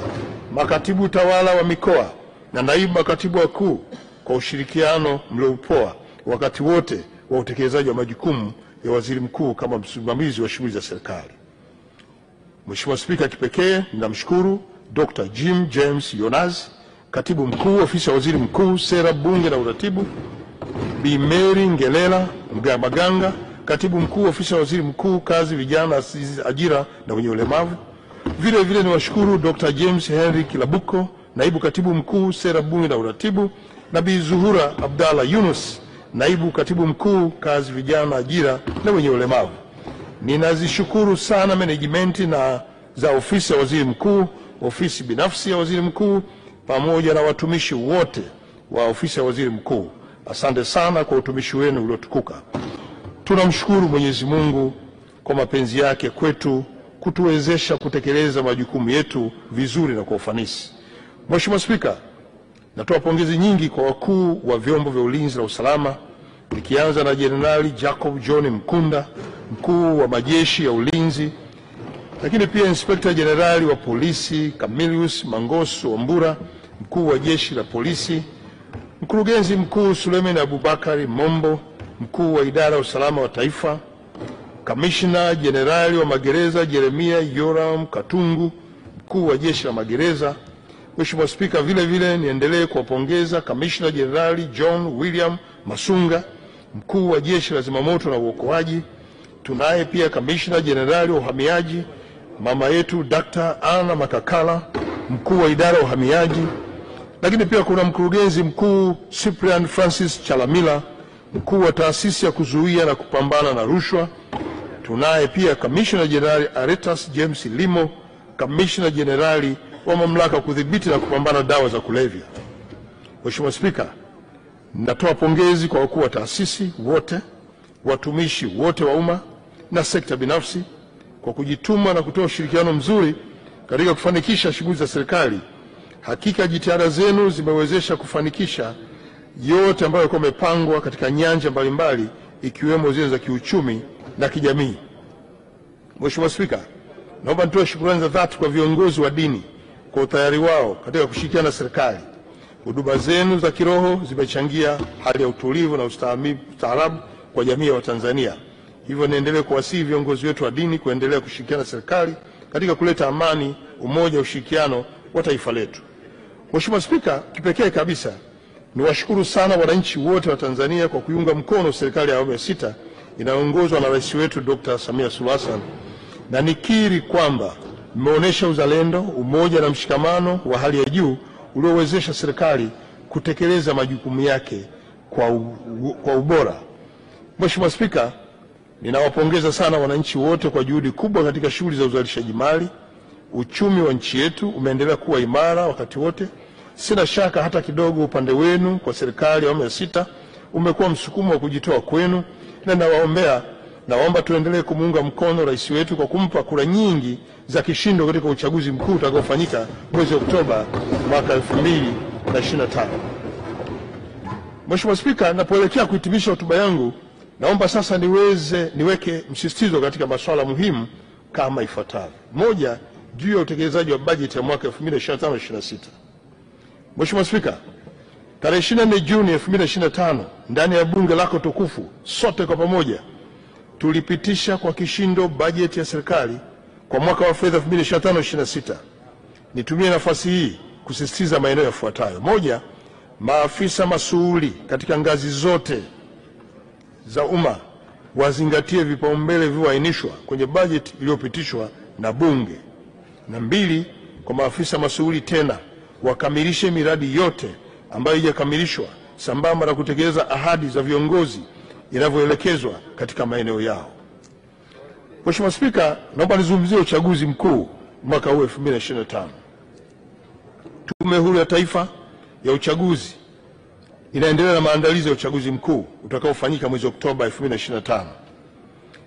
makatibu tawala wa mikoa na naibu makatibu wakuu kwa ushirikiano mlioupoa wakati wote wa utekelezaji wa majukumu ya waziri mkuu kama msimamizi wa shughuli za serikali. Mheshimiwa Spika, kipekee ninamshukuru Dr. Jim James Yonazi, katibu mkuu ofisi ya waziri mkuu, sera, bunge na uratibu, Bi Mary Ngelela Maganga, katibu mkuu ofisi ya waziri mkuu, kazi, vijana, ajira na wenye ulemavu. Vile vile niwashukuru Dr. James Henry Kilabuko, naibu katibu mkuu, sera, bunge na uratibu, na Bi Zuhura Abdalla Yunus, naibu katibu mkuu, kazi, vijana, ajira na wenye ulemavu. Ninazishukuru sana management za ofisi ya waziri mkuu, ofisi binafsi ya waziri mkuu, pamoja na watumishi wote wa ofisi ya waziri mkuu. Asante sana kwa utumishi wenu uliotukuka. Tunamshukuru Mwenyezi Mungu kwa mapenzi yake kwetu kutuwezesha kutekeleza majukumu yetu vizuri na kwa ufanisi. Mheshimiwa Spika, natoa pongezi nyingi kwa wakuu wa vyombo vya ulinzi na usalama, nikianza na Jenerali Jacob John Mkunda, mkuu wa majeshi ya ulinzi, lakini pia Inspekta Jenerali wa polisi Camillus Mangosu Wambura, mkuu wa jeshi la polisi, mkurugenzi mkuu Suleiman Abubakari Mombo, mkuu wa idara ya usalama wa taifa, kamishna jenerali wa magereza Jeremia Yoram Katungu, mkuu wa jeshi la magereza, Mheshimiwa Spika, vile vile niendelee kuwapongeza Kamishna Jenerali John William Masunga, mkuu wa Jeshi la Zimamoto na Uokoaji. Tunaye pia Kamishna Jenerali wa Uhamiaji, mama yetu Dr. Anna Makakala, mkuu wa idara ya uhamiaji. Lakini pia kuna mkurugenzi mkuu Cyprian Francis Chalamila, mkuu wa taasisi ya kuzuia na kupambana na rushwa. Tunaye pia Kamishna Jenerali Aretas James Limo, Kamishna Jenerali wa mamlaka ya kudhibiti na kupambana na dawa za kulevya. Mheshimiwa Spika, natoa pongezi kwa wakuu wa taasisi wote, watumishi wote wa umma na sekta binafsi kwa kujituma na kutoa ushirikiano mzuri katika kufanikisha shughuli za serikali. Hakika jitihada zenu zimewezesha kufanikisha yote ambayo yalikuwa yamepangwa katika nyanja mbalimbali ikiwemo zile za kiuchumi na kijamii. Mheshimiwa Spika, naomba nitoe shukrani za dhati kwa viongozi wa dini kwa utayari wao katika kushirikiana na serikali. Huduma zenu za kiroho zimechangia hali ya utulivu na ustaarabu kwa jamii ya Watanzania. Hivyo niendelee kuwasihi viongozi wetu wa dini kuendelea kushirikiana na serikali katika kuleta amani, umoja, ushirikiano wa taifa letu. Mheshimiwa Spika, kipekee kabisa niwashukuru sana wananchi wote wa Tanzania kwa kuiunga mkono serikali ya awamu ya 6 inayoongozwa na Rais wetu Dr. Samia Suluhu Hassan, na nikiri kwamba mmeonyesha uzalendo, umoja na mshikamano wa hali ya juu uliowezesha serikali kutekeleza majukumu yake kwa ubora. Mheshimiwa Spika, ninawapongeza sana wananchi wote kwa juhudi kubwa katika shughuli za uzalishaji mali. Uchumi wa nchi yetu umeendelea kuwa imara wakati wote. Sina shaka hata kidogo upande wenu kwa serikali ya awamu ya 6 umekuwa msukumo wa kujitoa kwenu, na naomba tuendelee kumuunga mkono rais wetu kwa kumpa kura nyingi za kishindo katika uchaguzi mkuu utakaofanyika mwezi Oktoba mwaka 2025. Mheshimiwa Spika, napoelekea kuhitimisha hotuba yangu, naomba sasa niweke msisitizo katika masuala muhimu kama ifuatavyo. Moja, juu ya utekelezaji wa bajeti ya mwaka 2025/26. Mheshimiwa Spika, tarehe 24 Juni 2025 ndani ya bunge lako tukufu, sote kwa pamoja tulipitisha kwa kishindo bajeti ya serikali kwa mwaka wa fedha 2025/26. Nitumie nafasi hii kusisitiza maeneo yafuatayo. Moja, maafisa masuhuli katika ngazi zote za umma wazingatie vipaumbele vilivyoainishwa kwenye bajeti iliyopitishwa na bunge. Na mbili, kwa maafisa masuhuli tena wakamilishe miradi yote ambayo haijakamilishwa sambamba na kutekeleza ahadi za viongozi inavyoelekezwa katika maeneo yao. Mheshimiwa Spika, naomba nizungumzie uchaguzi mkuu mwaka huu 2025. Tume Huru ya Taifa ya Uchaguzi inaendelea na maandalizi ya uchaguzi mkuu utakaofanyika mwezi Oktoba 2025.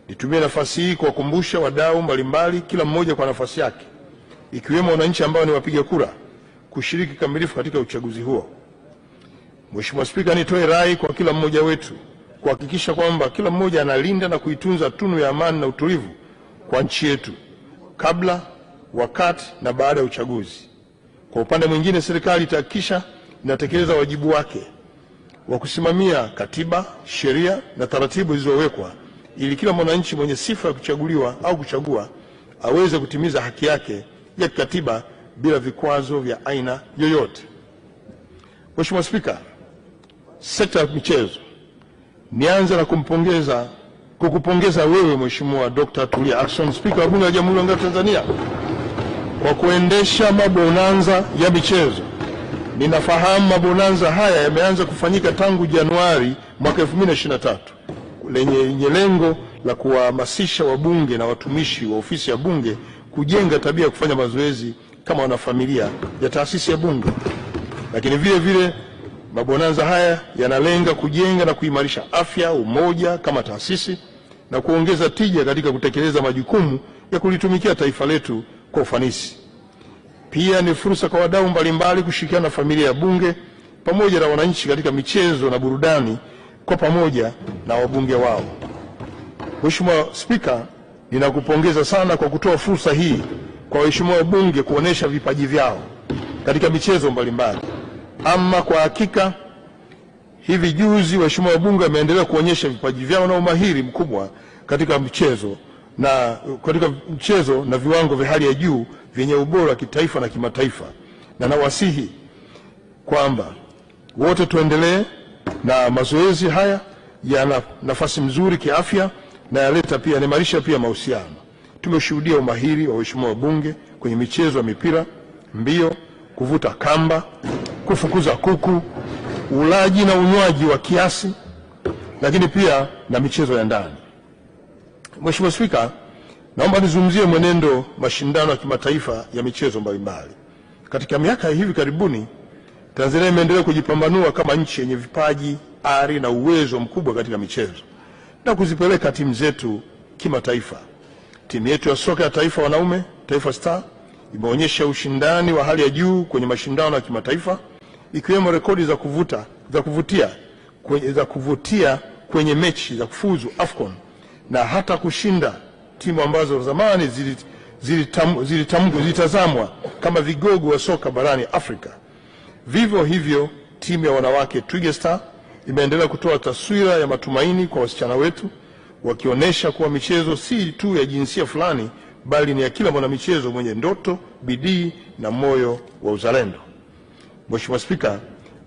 Nitumie nafasi hii kuwakumbusha wadau mbalimbali, kila mmoja kwa nafasi yake, ikiwemo wananchi ambao ni wapiga kura, kushiriki kikamilifu katika uchaguzi huo. Mheshimiwa Spika, nitoe rai kwa kila mmoja wetu kuhakikisha kwamba kila mmoja analinda na kuitunza tunu ya amani na utulivu kwa nchi yetu kabla, wakati na baada ya uchaguzi. Kwa upande mwingine, serikali itahakikisha inatekeleza wajibu wake wa kusimamia katiba, sheria na taratibu zilizowekwa ili kila mwananchi mwenye sifa ya kuchaguliwa au kuchagua aweze kutimiza haki yake ya kikatiba bila vikwazo vya aina yoyote. Mheshimiwa Spika, sekta ya michezo, nianze na kukupongeza wewe Mheshimiwa Dr. Tulia Ackson, Spika wa Bunge la Jamhuri ya Muungano wa Tanzania, kwa kuendesha mabonanza ya michezo. Ninafahamu mabonanza haya yameanza kufanyika tangu Januari mwaka 2023 lenye lengo la kuwahamasisha wabunge na watumishi wa ofisi ya Bunge kujenga tabia ya kufanya mazoezi kama wanafamilia ya taasisi ya Bunge. Lakini vile vile mabonanza haya yanalenga kujenga na kuimarisha afya, umoja kama taasisi na kuongeza tija katika kutekeleza majukumu ya kulitumikia taifa letu kwa ufanisi. Pia ni fursa kwa wadau mbalimbali kushirikiana na familia ya Bunge pamoja na wananchi katika michezo na burudani kwa pamoja na wabunge wao. Mheshimiwa Spika, ninakupongeza sana kwa kutoa fursa hii kwa waheshimiwa wabunge kuonesha vipaji vyao katika michezo mbalimbali. Ama kwa hakika hivi juzi waheshimiwa wabunge wameendelea kuonyesha vipaji vyao na umahiri mkubwa katika michezo na viwango vya hali ya juu vyenye ubora wa kitaifa na kimataifa. na nawasihi kwamba wote tuendelee na mazoezi haya, yana nafasi mzuri kiafya na yaleta pia yanaimarisha pia mahusiano. Tumeshuhudia umahiri wa waheshimiwa wabunge kwenye michezo ya mipira, mbio, kuvuta kamba, kufukuza kuku, ulaji na unywaji wa kiasi, lakini pia na michezo ya ndani. Mheshimiwa Spika, naomba nizungumzie mwenendo mashindano ya kimataifa ya michezo mbalimbali. Katika miaka hivi karibuni, Tanzania imeendelea kujipambanua kama nchi yenye vipaji, ari na uwezo mkubwa katika michezo na kuzipeleka timu zetu kimataifa. Timu yetu ya soka ya taifa wanaume, Taifa Star, imeonyesha ushindani wa hali ya juu kwenye mashindano ya kimataifa, ikiwemo rekodi za kuvutia kwenye mechi za kufuzu AFCON na hata kushinda timu ambazo zamani zilitazamwa kama vigogo wa soka barani Afrika. Vivyo hivyo, timu ya wanawake Twiga Star imeendelea kutoa taswira ya matumaini kwa wasichana wetu, wakionyesha kuwa michezo si tu ya jinsia fulani, bali ni ya kila mwanamichezo mwenye ndoto, bidii na moyo wa uzalendo. Mheshimiwa Spika,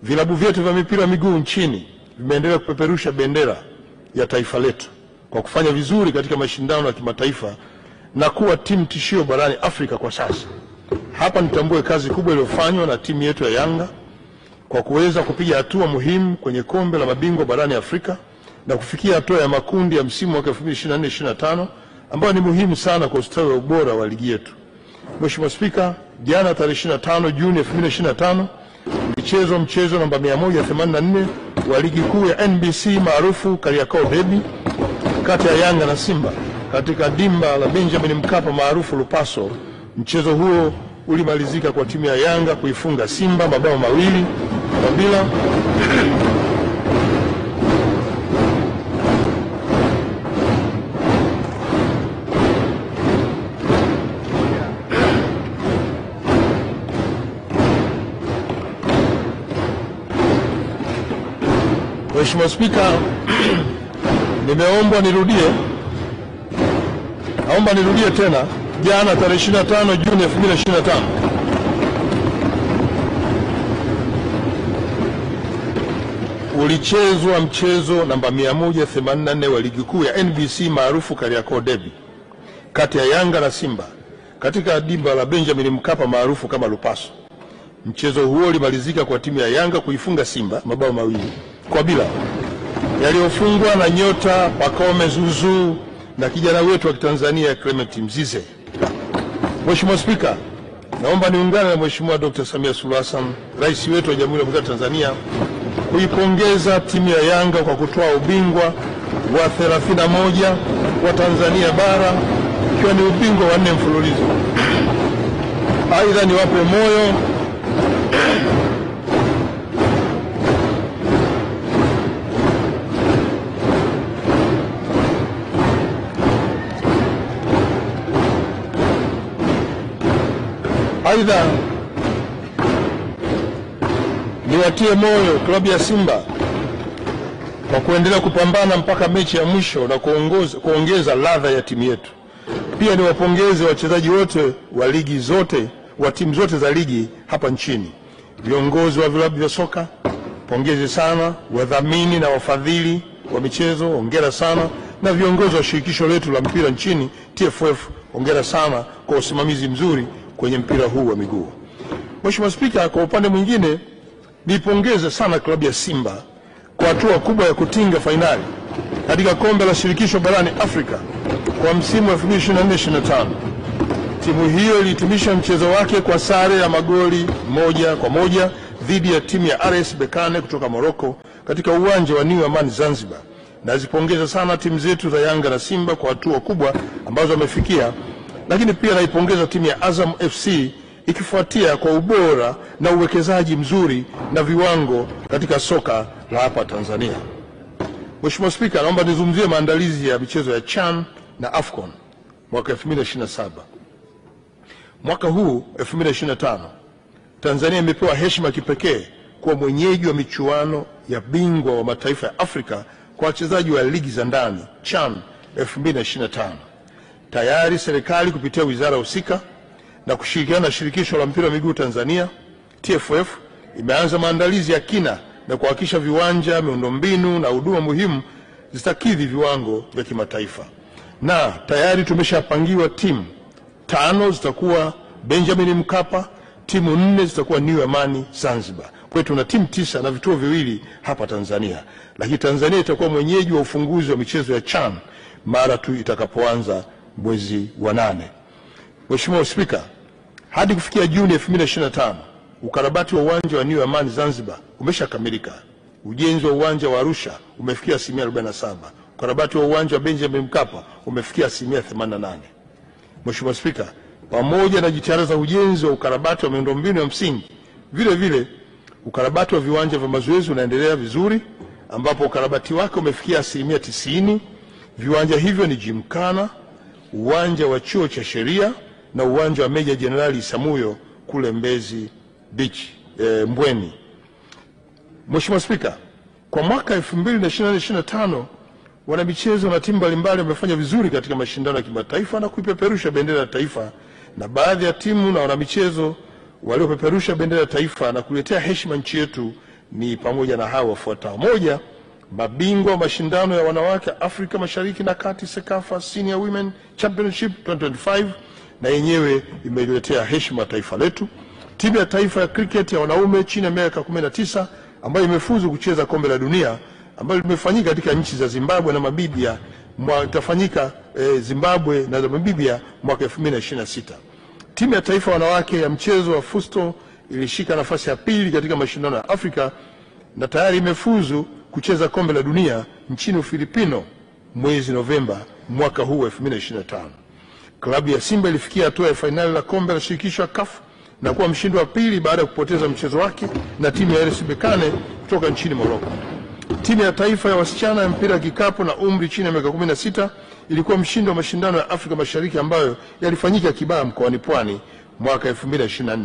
vilabu vyetu vya mipira miguu nchini vimeendelea kupeperusha bendera ya taifa letu kwa kufanya vizuri katika mashindano ya kimataifa na kuwa timu tishio barani Afrika kwa sasa. Hapa nitambue kazi kubwa iliyofanywa na timu yetu ya Yanga kwa kuweza kupiga hatua muhimu kwenye kombe la mabingwa barani Afrika na kufikia hatua ya makundi ya msimu wa 2024-2025 ambayo ni muhimu sana kwa ustawi wa ubora wa ligi yetu. Mheshimiwa Spika, jana tarehe 25 Juni 2025 mchezo namba 184 wa ligi kuu ya NBC maarufu Kariakoo Derby kati ya Yanga na Simba katika dimba la Benjamin Mkapa maarufu Lupaso. Mchezo huo ulimalizika kwa timu ya Yanga kuifunga Simba 2-0. Mheshimiwa Spika, naomba nirudie tena. Jana tarehe 25 Juni 2025 ulichezwa mchezo namba 184 wa ligi kuu ya NBC maarufu Kariakoo Derby kati ya Yanga na Simba katika dimba la Benjamin Mkapa maarufu kama Lupaso. Mchezo huo ulimalizika kwa timu ya Yanga kuifunga Simba 2-0 yaliyofungwa na nyota Pacome Zuzu na kijana wetu wa Tanzania Clement Mzize. Mheshimiwa Spika, naomba niungane na Mheshimiwa Dr. Samia Suluhu Hassan, Rais wetu wa Jamhuri ya Muungano wa Tanzania, kuipongeza timu ya Yanga kwa kutoa ubingwa wa 31 wa Tanzania bara, ikiwa ni ubingwa wa 4 mfululizo. Aidha, niwape moyo niwatie moyo klabu ya Simba kwa kuendelea kupambana mpaka mechi ya mwisho na kuongeza ladha ya timu yetu. Pia niwapongeze wachezaji wote wa timu zote za ligi hapa nchini. Viongozi wa vilabu vya soka, pongezi sana. Wadhamini na wafadhili wa michezo, hongera sana. Na viongozi wa shirikisho letu la mpira nchini TFF, hongera sana kwa usimamizi mzuri kwenye mpira huu wa miguu. Mheshimiwa Spika, kwa upande mwingine nipongeze sana klabu ya Simba kwa hatua kubwa ya kutinga fainali katika kombe la shirikisho barani Afrika kwa msimu wa 2024-2025. Timu hiyo ilihitimisha mchezo wake kwa sare ya magoli 1-1 dhidi ya timu ya RS Berkane kutoka Morocco katika uwanja wa New Aman Zanzibar. Nazipongeza sana timu zetu za Yanga na Simba kwa hatua kubwa ambazo wamefikia, lakini pia naipongeza timu ya Azam FC ikifuatia kwa ubora na uwekezaji mzuri na viwango katika soka la hapa Tanzania. Mheshimiwa Spika, naomba nizungumzie maandalizi ya michezo ya CHAN na AFCON mwaka 2027. Mwaka huu 2025, Tanzania imepewa heshima kipekee kuwa mwenyeji wa michuano ya bingwa wa mataifa ya Afrika kwa wachezaji wa ligi za ndani CHAN 2025. Tayari serikali kupitia wizara husika na kushirikiana na shirikisho la mpira wa miguu Tanzania TFF imeanza maandalizi ya kina na kuhakikisha viwanja, miundombinu na huduma muhimu zitakidhi viwango vya kimataifa. Na tayari tumeshapangiwa timu 5 zitakuwa Benjamin Mkapa, timu 4 zitakuwa New Amani Zanzibar. Kwa hiyo tuna timu 9 na vituo 2 hapa Tanzania. Lakini Tanzania itakuwa mwenyeji wa ufunguzi wa michezo ya CHAN mara tu itakapoanza mwezi wa 8. Mheshimiwa Spika, hadi kufikia Juni 2025 ukarabati wa uwanja wa New Amani Zanzibar umeshakamilika. Ujenzi wa uwanja wa Arusha umefikia 47%. Ukarabati wa uwanja wa Benjamin Mkapa umefikia 88%. Mheshimiwa Spika, pamoja na jitihada za ujenzi wa ukarabati wa miundombinu ya msingi, vile vile ukarabati wa viwanja vya mazoezi unaendelea vizuri, ambapo ukarabati wake umefikia 90%. Viwanja hivyo ni Gymkhana, uwanja wa chuo cha sheria na uwanja wa Meja Jenerali Isamuhyo kule Mbezi Beach, Mbweni. Mheshimiwa Spika, kwa mwaka 2024-2025 wanamichezo na timu mbalimbali wamefanya vizuri katika mashindano ya kimataifa na kuipeperusha bendera ya taifa, na baadhi ya timu na wanamichezo waliopeperusha bendera ya taifa na kuletea heshima nchi yetu ni pamoja na hawa wafuatao. Moja, mabingwa wa mashindano ya wanawake Afrika Mashariki na Kati CECAFA Senior Women Championship 2025, na yenyewe imeletea heshima taifa letu. Timu ya taifa ya cricket ya wanaume chini ya miaka 19 ambayo imefuzu kucheza kombe la dunia ambalo limefanyika katika nchi za Zimbabwe na Namibia, itafanyika Zimbabwe na Namibia mwaka 2026. Timu ya taifa wanawake ya mchezo wa fusto ilishika nafasi ya 2 katika mashindano ya Afrika na tayari imefuzu kucheza kombe la dunia nchini Ufilipino mwezi Novemba mwaka huu 2025. Klabu ya Simba ilifikia hatua ya fainali la kombe la shirikisho la CAF na kuwa mshindi wa 2 baada ya kupoteza mchezo wake na timu ya RS Berkane kutoka nchini Morocco. Timu ya taifa ya wasichana ya mpira wa kikapu na umri chini ya miaka 16 ilikuwa mshindi wa mashindano ya Afrika Mashariki ambayo yalifanyika Kibaha mkoani Pwani mwaka 2024.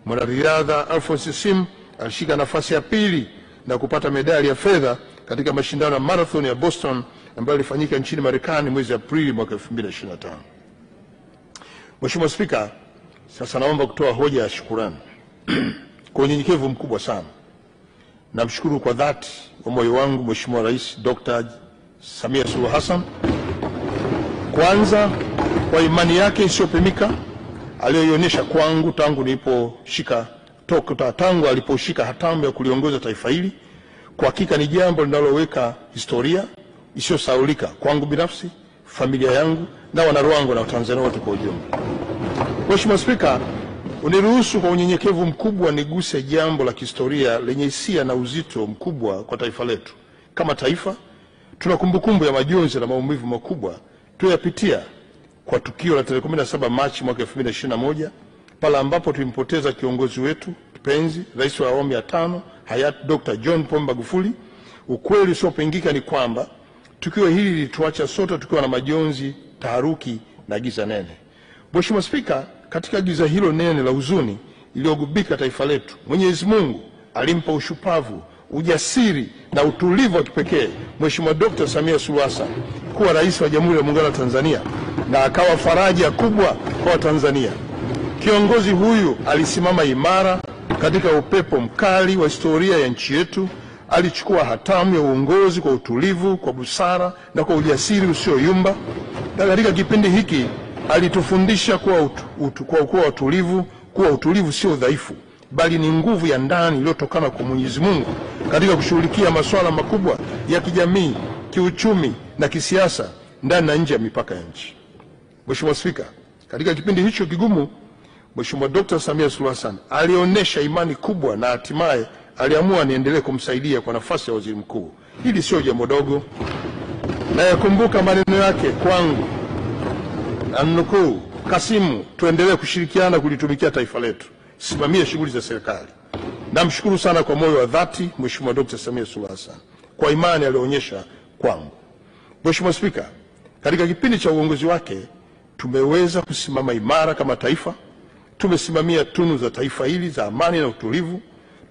Mwanariadha Alphonse Sim alishika nafasi ya 2 na kupata medali ya fedha katika mashindano ya marathon ya Boston ambayo yalifanyika nchini Marekani mwezi Aprili mwaka 2025. Mheshimiwa Spika, sasa naomba kutoa hoja ya shukrani. Kwa unyenyekevu mkubwa sana namshukuru kwa dhati wa moyo wangu Mheshimiwa Rais Dr. Samia Suluhu Hassan, kwanza kwa imani yake isiyopimika aliyoionyesha kwangu tangu aliposhika hatamu ya kuliongoza taifa hili. Kwa hakika ni jambo linaloweka historia isiyosahaulika kwangu binafsi, familia yangu na wanaruangwa na Watanzania wote kwa ujumla. Mheshimiwa Spika, uniruhusu kwa unyenyekevu mkubwa niguse jambo la kihistoria lenye hisia na uzito mkubwa kwa taifa letu. Kama taifa, tuna kumbukumbu ya majonzi na maumivu makubwa tuyapitia kwa tukio la tarehe 17 Machi mwaka 2021 pale ambapo tulimpoteza kiongozi wetu kipenzi, Rais wa awamu ya 5 hayati Dr. John Pombe Magufuli. Ukweli usiopingika ni kwamba tukio hili lilituacha sote tukiwa na majonzi, taharuki na giza nene. Mheshimiwa Spika, katika giza hilo nene la huzuni iliyogubika taifa letu, Mwenyezi Mungu alimpa ushupavu, ujasiri na utulivu wa kipekee Mheshimiwa Dr. Samia Suluhu Hassan kuwa rais wa Jamhuri ya Muungano wa Tanzania na akawa faraja kubwa kwa Tanzania. Kiongozi huyu alisimama imara katika upepo mkali wa historia ya nchi yetu. Alichukua hatamu ya uongozi kwa utulivu, kwa busara na kwa ujasiri usioyumba, na katika kipindi hiki alitufundisha kuwa utulivu sio udhaifu, bali ni nguvu ya ndani iliyotokana kwa Mwenyezi Mungu katika kushughulikia masuala makubwa ya kijamii, kiuchumi na kisiasa ndani na nje ya mipaka ya nchi. Mheshimiwa Spika, katika kipindi hicho kigumu, Mheshimiwa Dr. Samia Suluhu Hassan alionyesha imani kubwa na hatimaye aliamua niendelee kumsaidia kwa nafasi ya waziri mkuu. Hili sio jambo dogo, na yakumbuka maneno yake kwangu, anukuu, Kasimu, tuendelee kushirikiana kulitumikia taifa letu, simamia shughuli za serikali. Namshukuru sana kwa moyo wa dhati Mheshimiwa Dr. Samia Suluhu Hassan kwa imani aliyoonyesha kwangu. Mheshimiwa Spika, katika kipindi cha uongozi wake tumeweza kusimama imara kama taifa. Tumesimamia tunu za taifa hili za amani na utulivu.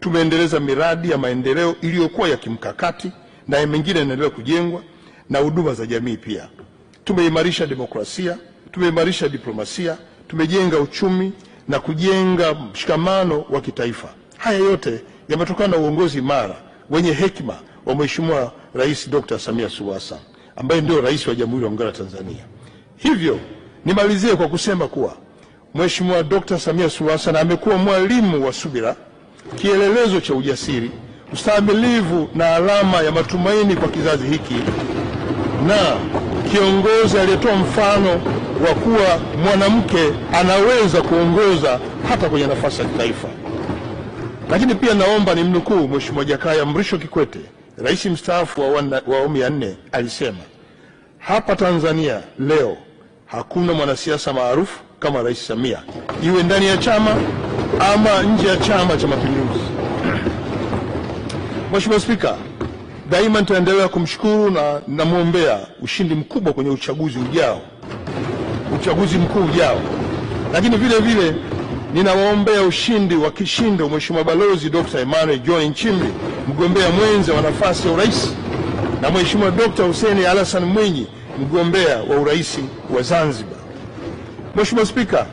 Tumeendeleza miradi ya maendeleo iliyokuwa ya kimkakati na mengine inaendelea kujengwa, na huduma za jamii pia. Tumeimarisha demokrasia, tumeimarisha diplomasia, tumejenga uchumi na kujenga mshikamano wa kitaifa. Haya yote yametokana na uongozi imara wenye hekima wa Mheshimiwa Rais Dr. Samia Suluhu Hassan ambaye ndio rais wa Jamhuri ya Muungano wa Tanzania. Hivyo nimalizie kwa kusema kuwa Mheshimiwa Dr. Samia Suluhu Hassan amekuwa mwalimu wa subira, kielelezo cha ujasiri, ustahimilivu na alama ya matumaini kwa kizazi hiki, na kiongozi aliyetoa mfano wa kuwa mwanamke anaweza kuongoza hata kwenye nafasi ya kitaifa. Lakini pia naomba nimnukuu Mheshimiwa Jakaya Mrisho Kikwete, rais mstaafu wa awamu ya 4, alisema, hapa Tanzania leo hakuna mwanasiasa maarufu kama Rais Samia, iwe ndani ya chama ama nje ya Chama cha Mapinduzi. Mheshimiwa Spika, daima nitaendelea kumshukuru na namwombea ushindi mkubwa kwenye uchaguzi mkuu ujao. Lakini vile vile ninawaombea ushindi wa kishindo Mheshimiwa Balozi Dr. Emmanuel John Nchimbi, mgombea mwenza wa nafasi ya urais, na Mheshimiwa Dr. Hussein Hassan Mwinyi, mgombea wa urais wa Zanzibar. Mheshimiwa Spika,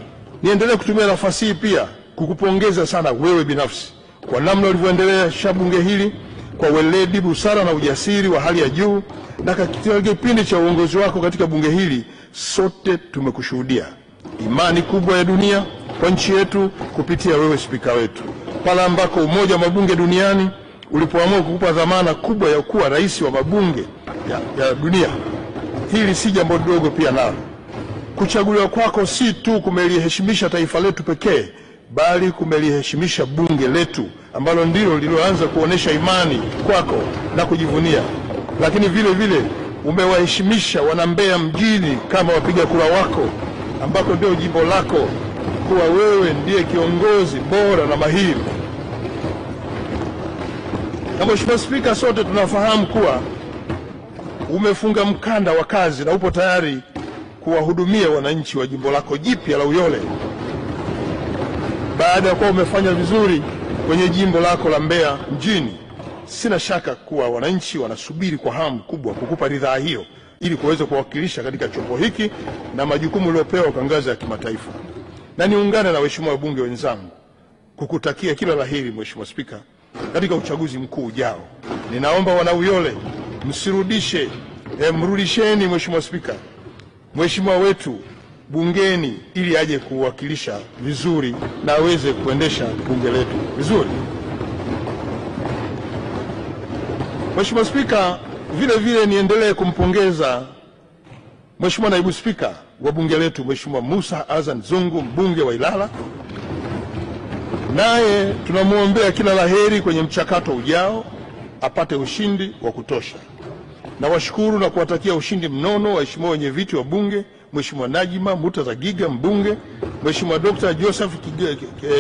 niendelee kutumia nafasi hii pia kukupongeza sana wewe binafsi kwa namna ulivyoendelea bunge hili kwa weledi, busara na ujasiri wa hali ya juu, na katika kipindi cha uongozi wako katika bunge hili sote tumekushuhudia imani kubwa ya dunia kwa nchi yetu kupitia wewe spika wetu, pale ambako Umoja wa Mabunge Duniani ulipoamua kukupa dhamana kubwa ya kuwa rais wa mabunge ya dunia. Hili si jambo dogo pia nalo. Kuchaguliwa kwako si tu kumeliheshimisha taifa letu pekee, bali kumeliheshimisha bunge letu ambalo ndilo lililoanza kuonesha imani kwako na kujivunia. Lakini vile vile umewaheshimisha wana Mbeya mjini kama wapiga kura wako, ambako ndio jimbo lako, kuwa wewe ndiye kiongozi bora na mahiri. Na Mheshimiwa Spika, sote tunafahamu kuwa umefunga mkanda wa kazi na upo tayari kuwahudumia wananchi wa jimbo lako jipya la Uyole. Baada ya kuwa umefanya vizuri kwenye jimbo lako la Mbeya mjini, sina shaka kuwa wananchi wanasubiri kwa hamu kubwa kukupa ridhaa hiyo ili kuweza kuwakilisha katika chombo hiki na majukumu uliopewa kwa ngazi ya kimataifa. Na niungane na waheshimiwa wabunge wenzangu kukutakia kila laheri Mheshimiwa Spika katika uchaguzi mkuu ujao. Ninaomba wana Uyole mrudisheni Mheshimiwa Spika Mheshimiwa wetu bungeni ili aje kuwakilisha vizuri na aweze kuendesha bunge letu vizuri. Mheshimiwa Spika, vile vile niendelee kumpongeza Mheshimiwa Naibu Spika wa bunge letu Mheshimiwa Musa Azan Zungu, mbunge wa Ilala. Naye tunamwombea kila laheri kwenye mchakato ujao, apate ushindi wa kutosha. Na washukuru na kuwatakia ushindi mnono waheshimiwa wenye viti wa bunge, Mheshimiwa Najima Murtaza Giga mbunge, Mheshimiwa Dr. Joseph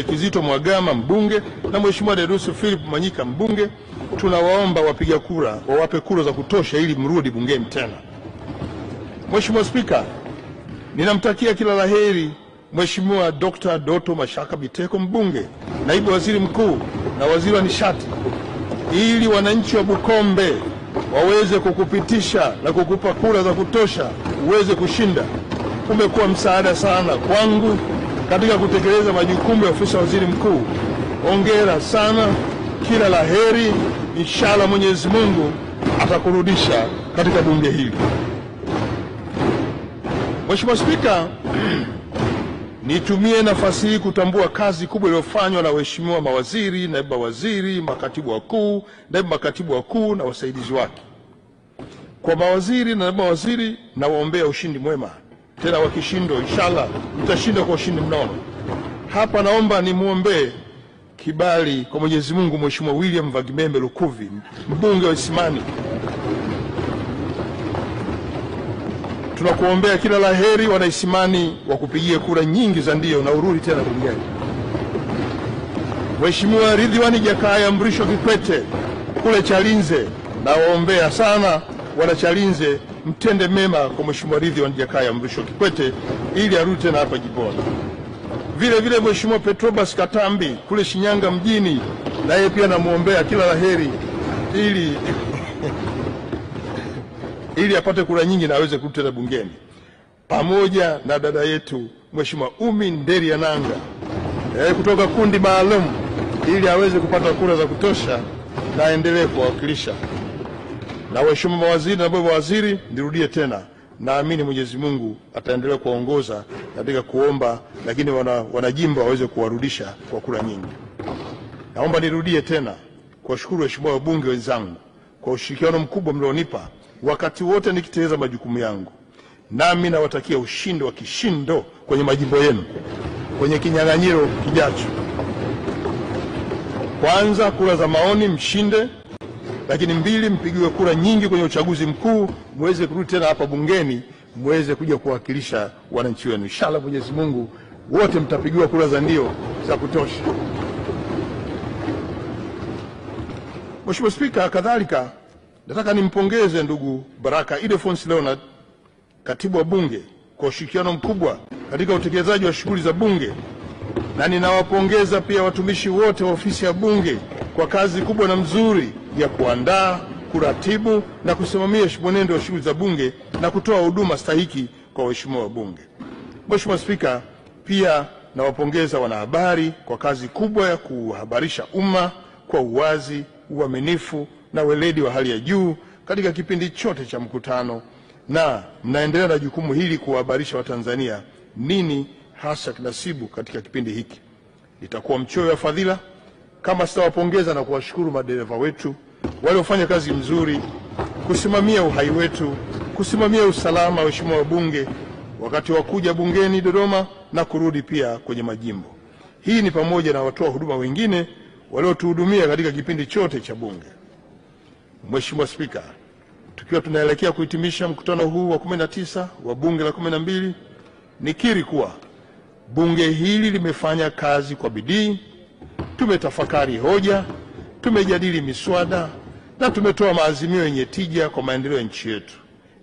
Kizito Mwagama mbunge, na Mheshimiwa Deus Philip Manyika mbunge. Tunawaomba wapiga kura wawape kura za kutosha ili mrudi bungeni tena. Mheshimiwa Spika, ninamtakia kila laheri Mheshimiwa Dr. Doto Mashaka Biteko mbunge, naibu waziri mkuu na waziri wa nishati, ili wananchi wa Bukombe waweze kukupitisha na kukupa kura za kutosha uweze kushinda. Umekuwa msaada sana kwangu katika kutekeleza majukumu ya ofisi ya waziri mkuu. Hongera sana, kila laheri. Inshallah Mwenyezi Mungu atakurudisha katika bunge hili. Mheshimiwa Spika, nitumie nafasi hii kutambua kazi kubwa iliyofanywa na waheshimiwa mawaziri, naibu mawaziri, makatibu wakuu, naibu makatibu wakuu na wasaidizi wake. Kwa mawaziri na naibu mawaziri na waombea ushindi mwema, tena wakishindo inshallah mtashinda kwa ushindi mnono. Hapa naomba nimuombee kibali kwa Mwenyezi Mungu Mheshimiwa William Vagimembe Lukuvi, mbunge wa Isimani. Tunakuombea kila laheri wana Isimani, wakupigie kura nyingi za ndio na urudi tena bungeni. Mheshimiwa Ridhiwani Jakaya Mrisho Kikwete kule Chalinze, na waombea sana wana Chalinze, mtende mema kwa Mheshimiwa Ridhiwani Jakaya Mrisho Kikwete ili arudi tena hapa jimboni. Vile vile Mheshimiwa Petrobas Katambi kule Shinyanga mjini, naye pia namuombea kila laheri ili apate kura nyingi na aweze kurudi tena bungeni, pamoja na dada yetu Mheshimiwa Umi Nderi Ananga kutoka kundi maalum ili aweze kupata kura za kutosha na aendelee kuwakilisha. Na waheshimiwa mawaziri na naibu mawaziri, nirudie tena, naamini Mwenyezi Mungu ataendelea kuwaongoza katika kuomba, lakini wanajimbo waweze kuwarudisha kwa kura nyingi. Naomba nirudie tena kuwashukuru waheshimiwa wabunge wenzangu kwa ushirikiano mkubwa mlionipa wakati wote nikitekeleza majukumu yangu. Nami nawatakia ushindi wa kishindo kwenye majimbo yenu kwenye kinyang'anyiro kijacho. Kwanza, kura za maoni mshinde, lakini mbili, mpigiwe kura nyingi kwenye uchaguzi mkuu, muweze kurudi tena hapa bungeni, muweze kuja kuwakilisha wananchi wenu. Inshallah Mwenyezi Mungu, wote mtapigiwa kura za ndio za kutosha. Mheshimiwa Spika, kadhalika nataka nimpongeze ndugu Baraka Ildefonsi Leonard, katibu wa Bunge, kwa ushirikiano mkubwa katika utekelezaji wa shughuli za Bunge, na ninawapongeza pia watumishi wote wa ofisi ya Bunge kwa kazi kubwa na mzuri ya kuandaa, kuratibu na kusimamia mwenendo wa shughuli za Bunge na kutoa huduma stahiki kwa waheshimiwa wabunge. Mheshimiwa Spika, pia nawapongeza wanahabari kwa kazi kubwa ya kuhabarisha umma kwa uwazi, uaminifu na weledi wa hali ya juu katika kipindi chote cha mkutano, na mnaendelea na jukumu hili kuwahabarisha Watanzania nini hasa kinasibu katika kipindi hiki. Itakuwa mchoyo wa fadhila kama sitawapongeza na kuwashukuru madereva wetu waliofanya kazi nzuri kusimamia uhai wetu, kusimamia usalama wa waheshimiwa wabunge wakati wa kuja bungeni Dodoma na kurudi pia kwenye majimbo. Hii ni pamoja na watoa huduma wengine waliotuhudumia katika kipindi chote cha Bunge. Mheshimiwa Spika, tukiwa tunaelekea kuhitimisha mkutano huu wa 19 wa Bunge la 12, nikiri kuwa Bunge hili limefanya kazi kwa bidii, tumetafakari hoja, tumejadili miswada na tumetoa maazimio yenye tija kwa maendeleo ya nchi yetu.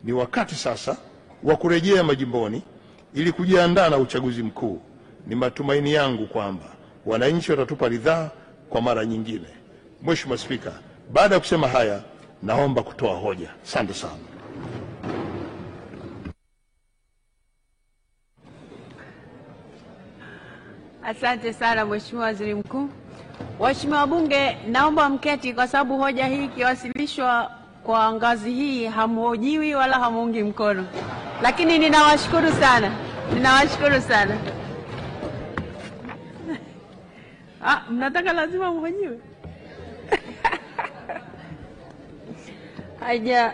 Ni wakati sasa wa kurejea majimboni ili kujiandaa na uchaguzi mkuu. Ni matumaini yangu kwamba wananchi watatupa ridhaa kwa mara nyingine. Mheshimiwa Spika, baada ya kusema haya, naomba kutoa hoja. Asante sana. Asante sana Mheshimiwa Waziri Mkuu. Waheshimiwa wabunge, naomba mketi kwa sababu hoja hii ikiwasilishwa kwa ngazi hii hamhojiwi wala hamuungi mkono. Lakini ninawashukuru sana. Ninawashukuru sana. Mnataka lazima mhojiwe? Haja